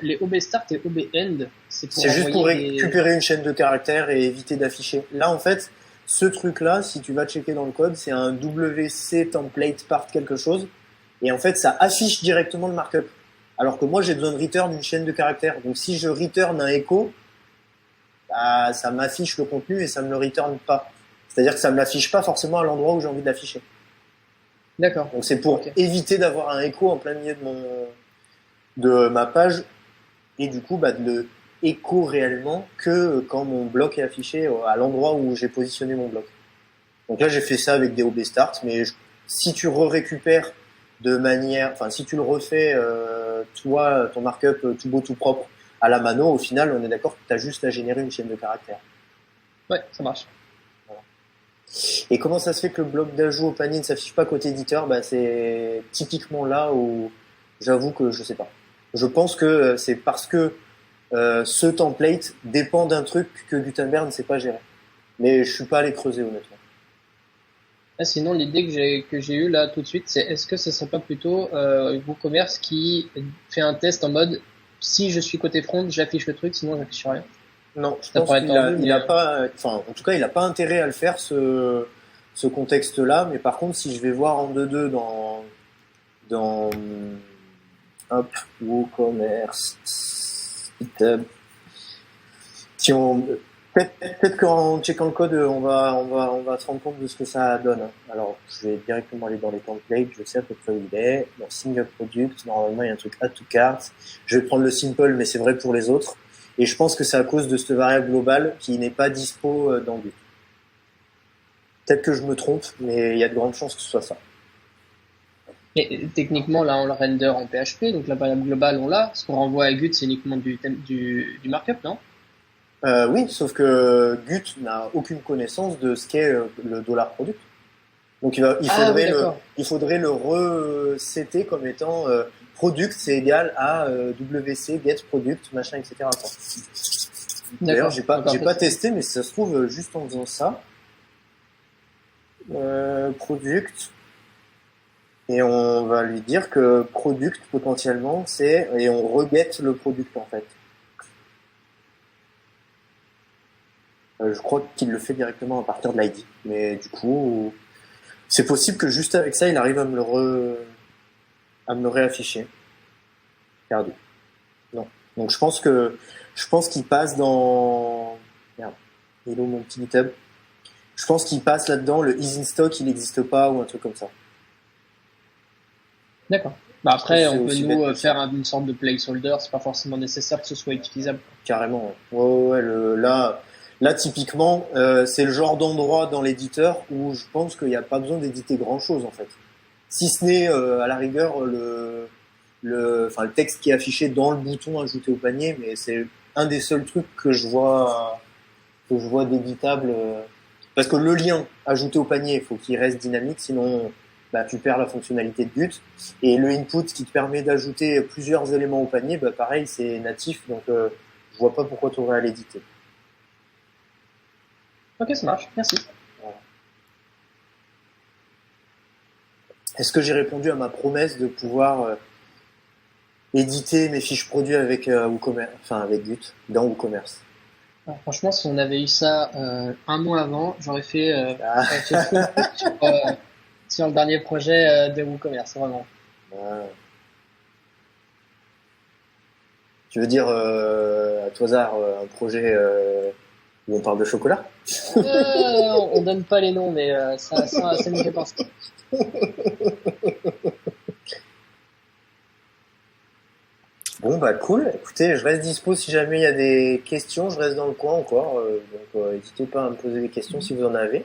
les OB start et OB end. C'est juste pour récupérer une chaîne de caractères et éviter d'afficher. Là, en fait, ce truc-là, si tu vas checker dans le code, c'est un WC template part quelque chose. Et en fait, ça affiche directement le markup. Alors que moi, j'ai besoin de return d'une chaîne de caractères. Donc, si je return un echo, ça m'affiche le contenu et ça me le return pas. C'est-à-dire que ça me l'affiche pas forcément à l'endroit où j'ai envie de l'afficher. D'accord. Donc, c'est pour éviter d'avoir un echo en plein milieu de ma page et du coup, de le echo réellement que quand mon bloc est affiché à l'endroit où j'ai positionné mon bloc. Donc là, j'ai fait ça avec des OB start, mais si tu récupères de manière, enfin si tu le refais toi, ton markup tout beau tout propre à la mano, au final on est d'accord que tu as juste à générer une chaîne de caractères. Ouais, ça marche. Voilà. Et comment ça se fait que le bloc d'ajout au panier ne s'affiche pas côté éditeur? Bah c'est typiquement là où j'avoue que je sais pas. Je pense que c'est parce que ce template dépend d'un truc que Gutenberg ne sait pas gérer. Mais je suis pas allé creuser honnêtement. Ah, sinon, l'idée que j'ai eue là tout de suite, c'est est-ce que ce serait pas plutôt WooCommerce qui fait un test en mode si je suis côté front, j'affiche le truc, sinon j'affiche rien. Non, je pense qu'il a pas, enfin, en tout cas, il a pas intérêt à le faire ce contexte-là. Mais par contre, si je vais voir en 2.2 dans hop, WooCommerce, GitHub, si on peut-être qu'en checkant le code, on va se rendre compte de ce que ça donne. Alors, je vais directement aller dans les templates, je sais à peu près où il est. Dans Single Product, normalement, il y a un truc Add to Cart. Je vais prendre le Simple, mais c'est vrai pour les autres. Et je pense que c'est à cause de cette variable globale qui n'est pas dispo dans Git. Peut-être que je me trompe, mais il y a de grandes chances que ce soit ça. Et techniquement, là, on le render en PHP, donc la variable globale, on l'a. Ce qu'on renvoie à Git, c'est uniquement du markup, non? Oui, sauf que Gut n'a aucune connaissance de ce qu'est le $product. Donc il faudrait le resetter comme étant product c'est égal à WC get product machin etc. D'ailleurs j'ai pas testé, mais si ça se trouve juste en faisant ça product, et on va lui dire que product potentiellement c'est, et on reget le product en fait. Je crois qu'il le fait directement à partir de l'ID, mais du coup, c'est possible que juste avec ça, il arrive à me le réafficher. Perdu. Non. Donc je pense qu'il passe dans, merde, hello mon petit GitHub. Je pense qu'il passe là-dedans, le is in stock, il n'existe pas, ou un truc comme ça. D'accord. Bah après, on peut nous faire une sorte de placeholder, c'est pas forcément nécessaire que ce soit utilisable. Carrément. Ouais, là, typiquement, c'est le genre d'endroit dans l'éditeur où je pense qu'il n'y a pas besoin d'éditer grand-chose, en fait. Si ce n'est, à la rigueur, le texte qui est affiché dans le bouton ajouter au panier, mais c'est un des seuls trucs que je vois d'éditable, parce que le lien ajouté au panier, il faut qu'il reste dynamique, sinon, bah, tu perds la fonctionnalité de Gut. Et le input qui te permet d'ajouter plusieurs éléments au panier, bah, pareil, c'est natif, donc, je vois pas pourquoi tu aurais à l'éditer. Ok, ça marche, merci. Voilà. Est-ce que j'ai répondu à ma promesse de pouvoir éditer mes fiches produits avec WooCommerce, enfin avec Gut, dans WooCommerce? Alors, franchement, si on avait eu ça un mois avant, j'aurais fait sur le dernier projet de WooCommerce, vraiment. Tu veux dire à tout hasard un projet où on parle de chocolat? On donne pas les noms, mais ça me fait penser. Bon bah cool, écoutez, je reste dispo si jamais il y a des questions, je reste dans le coin encore, donc n'hésitez pas à me poser des questions si vous en avez.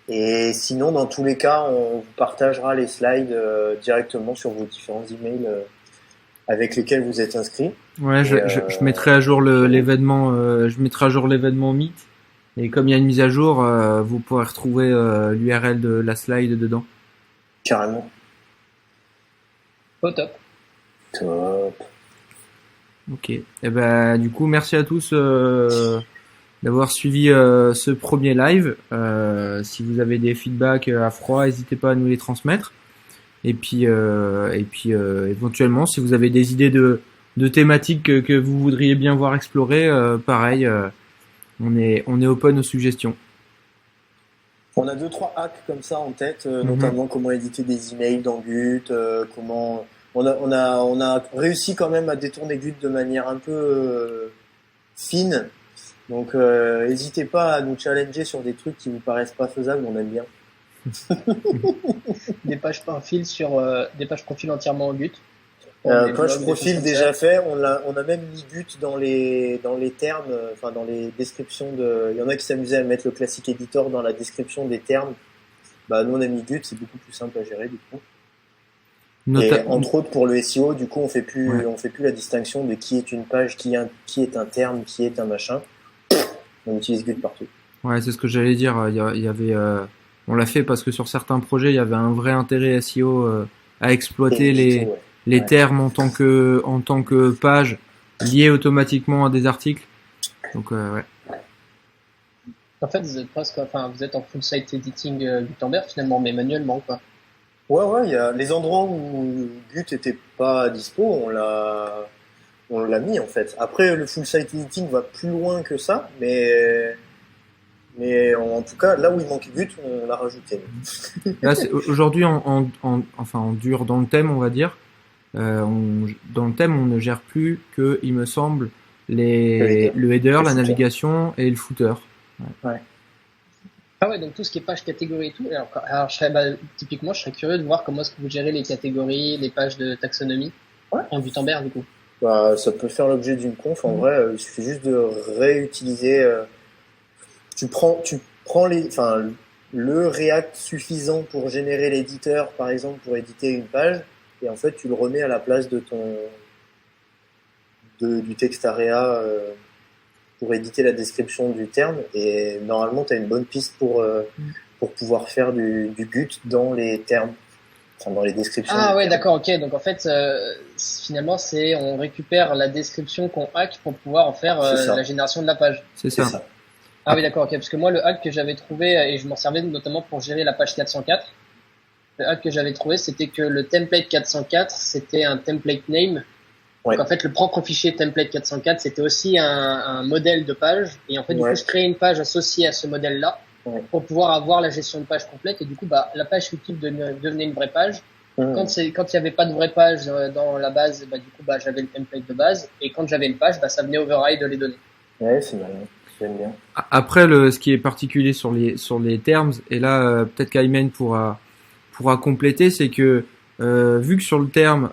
Et sinon, dans tous les cas, on vous partagera les slides directement sur vos différents emails avec lesquels vous êtes inscrits. Ouais, je mettrai à jour l'événement, je mettrai à jour l'événement Meet. Et comme il y a une mise à jour, vous pourrez retrouver l'URL de la slide dedans. Carrément. Au top. Top. Ok. Et ben, du coup, merci à tous d'avoir suivi ce premier live. Si vous avez des feedbacks à froid, n'hésitez pas à nous les transmettre. Et puis éventuellement, si vous avez des idées de thématiques que vous voudriez bien voir explorer, pareil, on est open aux suggestions. On a 2-3 hacks comme ça en tête, notamment comment éditer des emails dans Gut, comment on a réussi quand même à détourner Gut de manière un peu fine. Donc n'hésitez pas à nous challenger sur des trucs qui vous paraissent pas faisables, on aime bien. Des pages profil des pages profil entièrement en Gut. Page profil déjà fait, on a même mis Gut dans les termes, enfin dans les descriptions il y en a qui s'amusaient à mettre le classique editor dans la description des termes. Bah nous on a mis Gut, c'est beaucoup plus simple à gérer du coup. Et entre autres pour le SEO, du coup, on fait plus la distinction de qui est une page, qui est un terme, qui est un machin. On utilise Gut partout. Ouais, c'est ce que j'allais dire. Il y avait, on l'a fait parce que sur certains projets, il y avait un vrai intérêt SEO à exploiter les termes en tant que page liées automatiquement à des articles. Donc ouais. En fait, vous êtes presque, enfin, vous êtes en full site editing Gutenberg finalement, mais manuellement quoi. Ouais, il y a les endroits où Gut était pas dispo, on l'a mis en fait. Après, le full site editing va plus loin que ça, mais en tout cas, là où il manque Gut, on l'a rajouté. Là, aujourd'hui, en dur dans le thème, on va dire. Dans le thème, on ne gère plus que, il me semble, le header, la navigation et le footer. Ouais. Ah ouais, donc tout ce qui est page catégorie et tout. Alors typiquement, je serais curieux de voir comment est-ce que vous gérez les catégories, les pages de taxonomie en Gutenberg du coup. Bah, ça peut faire l'objet d'une conf. En vrai, il suffit juste de réutiliser. Tu prends le React suffisant pour générer l'éditeur, par exemple, pour éditer une page, et en fait, tu le remets à la place de du texte area pour éditer la description du terme, et normalement, tu as une bonne piste pour pouvoir faire du Gut dans les termes, enfin, dans les descriptions. Ah ouais, d'accord, ok. Donc en fait, finalement, on récupère la description qu'on hack pour pouvoir en faire la génération de la page. C'est ça. Ah oui, d'accord, ok. Parce que moi, le hack que j'avais trouvé, et je m'en servais notamment pour gérer la page 404, le hack que j'avais trouvé, c'était que le template 404, c'était un template name. Ouais. Donc en fait, le propre fichier template 404, c'était aussi un modèle de page. Et en fait, du coup, je créais une page associée à ce modèle-là pour pouvoir avoir la gestion de page complète. Et du coup, la page utile devenait une vraie page. Quand il y avait pas de vraie page dans la base, du coup, j'avais le template de base. Et quand j'avais une page, ça venait override les données. Ouais, c'est malin. J'aime bien. Après, ce qui est particulier sur les terms, et là, peut-être qu'Aymen pourra compléter, c'est que vu que sur le terme,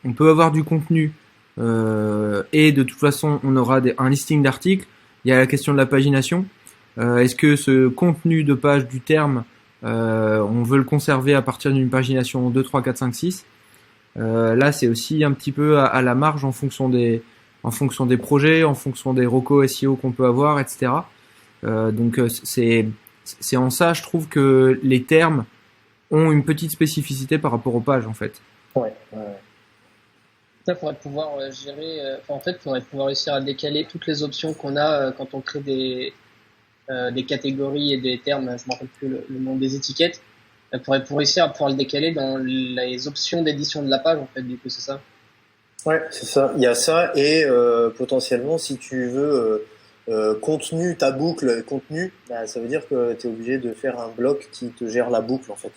on peut avoir du contenu et de toute façon, on aura un listing d'articles. Il y a la question de la pagination. Est-ce que ce contenu de page du terme, on veut le conserver à partir d'une pagination 2, 3, 4, 5, 6 Là, c'est aussi un petit peu à la marge en fonction des projets, en fonction des recos SEO qu'on peut avoir, etc. Donc c'est en ça, je trouve que les termes ont une petite spécificité par rapport aux pages, en fait. Ouais. Ça faudrait pouvoir gérer. En fait, faudrait pouvoir réussir à décaler toutes les options qu'on a quand on crée des catégories et des termes. Je me rappelle plus le nom des étiquettes. Pour réussir à pouvoir le décaler dans les options d'édition de la page, en fait. Du coup, c'est ça. Ouais, c'est ça. Il y a ça et potentiellement, si tu veux contenu, ta boucle contenu, ça veut dire que tu es obligé de faire un bloc qui te gère la boucle, en fait.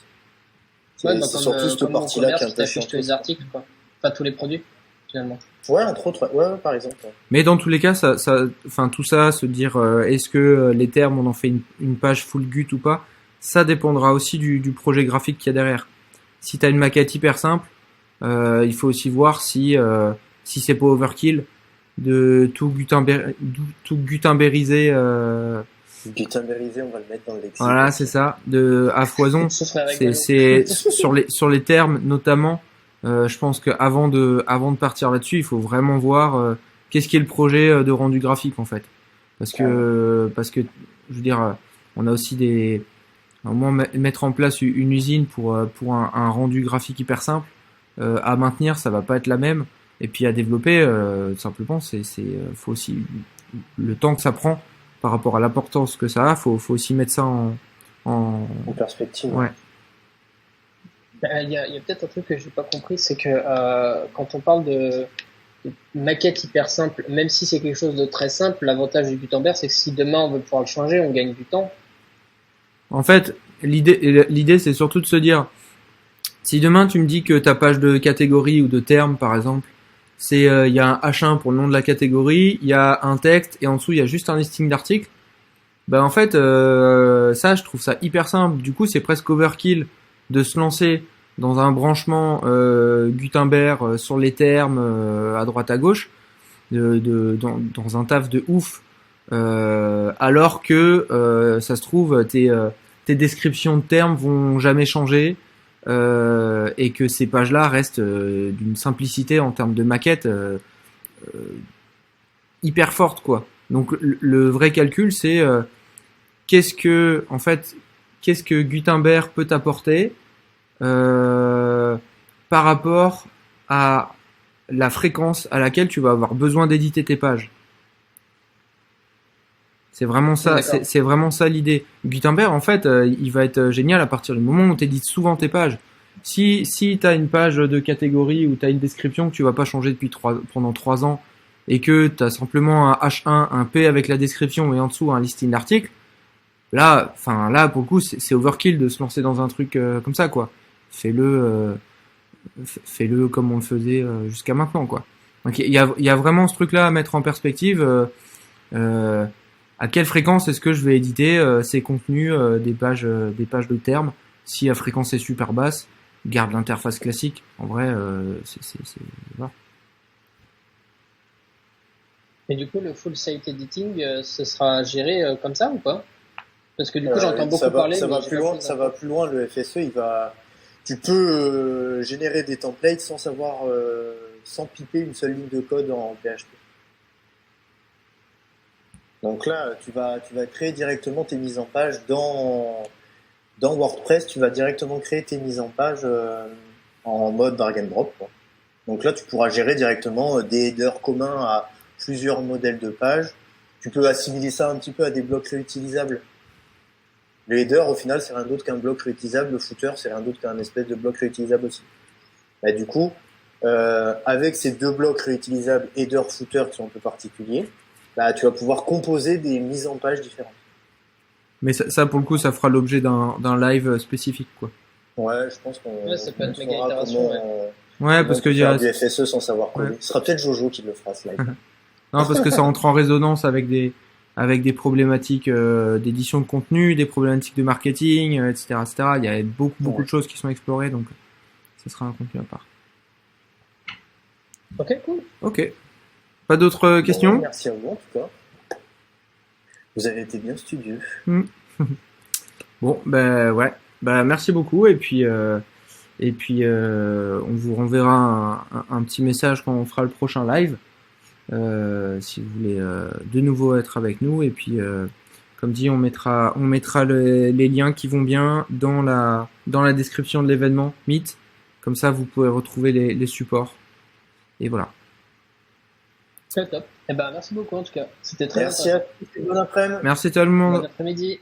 C'est surtout cette partie-là qui est un peu chiante. Tous les articles, quoi. Enfin, tous les produits, finalement. Ouais, entre autres, ouais, par exemple. Ouais. Mais dans tous les cas, tout ça, se dire est-ce que les termes, on en fait une page full Gut ou pas, ça dépendra aussi du projet graphique qu'il y a derrière. Si tu as une maquette hyper simple, il faut aussi voir si c'est pas overkill de tout Gutenbergiser. Gutenbergiser, on va le mettre dans le lexique. Voilà, c'est ça, à foison. c'est sur les termes notamment. Je pense qu'avant de partir là-dessus, il faut vraiment voir qu'est-ce qui est le projet de rendu graphique en fait, parce que je veux dire, on a aussi au moins mettre en place une usine pour un rendu graphique hyper simple. À maintenir, ça va pas être la même, et puis à développer, simplement, faut aussi le temps que ça prend par rapport à l'importance que ça a, faut aussi mettre ça en perspective. Ouais. Il y a peut-être un truc que j'ai pas compris, c'est que quand on parle de maquette hyper simple, même si c'est quelque chose de très simple, l'avantage du Gutenberg, c'est que si demain on veut pouvoir le changer, on gagne du temps. En fait, l'idée, c'est surtout de se dire, si demain tu me dis que ta page de catégorie ou de terme, par exemple, c'est il y a un H1 pour le nom de la catégorie, il y a un texte et en dessous il y a juste un listing d'articles, en fait ça je trouve ça hyper simple. Du coup c'est presque overkill de se lancer dans un branchement Gutenberg sur les termes à droite à gauche, dans un taf de ouf, alors que ça se trouve tes descriptions de termes vont jamais changer. et que ces pages-là restent d'une simplicité en termes de maquette hyper forte, quoi. Donc le vrai calcul, c'est qu'est-ce que Gutenberg peut t'apporter par rapport à la fréquence à laquelle tu vas avoir besoin d'éditer tes pages. C'est vraiment ça, c'est vraiment ça l'idée. Gutenberg, en fait, il va être génial à partir du moment où tu édites souvent tes pages. Si tu as une page de catégorie où tu as une description que tu vas pas changer pendant 3 ans et que tu as simplement un H1, un P avec la description et en dessous un listing d'articles, là, pour le coup, c'est overkill de se lancer dans un truc comme ça, quoi. Fais-le comme on le faisait jusqu'à maintenant, quoi. Donc il y a vraiment ce truc-là à mettre en perspective. À quelle fréquence est-ce que je vais éditer ces contenus des pages de termes? Si la fréquence est super basse, garde l'interface classique. En vrai, voilà. Et du coup, le full site editing, ce sera géré comme ça ou pas? Parce que du coup, j'entends beaucoup parler. Ça va plus loin. Le FSE, tu peux générer des templates sans piper une seule ligne de code en PHP. Donc là, tu vas créer directement tes mises en page dans WordPress. Tu vas directement créer tes mises en page en mode drag and drop, quoi. Donc là, tu pourras gérer directement des headers communs à plusieurs modèles de pages. Tu peux assimiler ça un petit peu à des blocs réutilisables. Le header, au final, c'est rien d'autre qu'un bloc réutilisable. Le footer, c'est rien d'autre qu'un espèce de bloc réutilisable aussi. Et du coup, avec ces deux blocs réutilisables, header, footer, qui sont un peu particuliers, là, tu vas pouvoir composer des mises en page différentes. Mais ça pour le coup, ça fera l'objet d'un live spécifique, quoi. Ouais, je pense qu'on ça peut être méga itération. Ouais, parce que il y a du FSE sans savoir coder. Ce sera peut-être Jojo qui le fera, ce live. Non, parce que ça entre en résonance avec des problématiques d'édition de contenu, des problématiques de marketing, etc., etc. Il y a beaucoup de choses qui sont explorées, donc ça sera un contenu à part. Ok, cool. Ok. Pas d'autres questions? Merci à vous, en tout cas. Vous avez été bien studieux. Bon, ouais. Merci beaucoup, et puis on vous renverra un petit message quand on fera le prochain live. Si vous voulez de nouveau être avec nous, et puis comme dit, on mettra les liens qui vont bien dans la description de l'événement Meet, comme ça vous pouvez retrouver les supports, et voilà. C'est top. Merci beaucoup en tout cas, c'était très Merci à tous, bon après-midi. Merci tout le monde. Bon après-midi.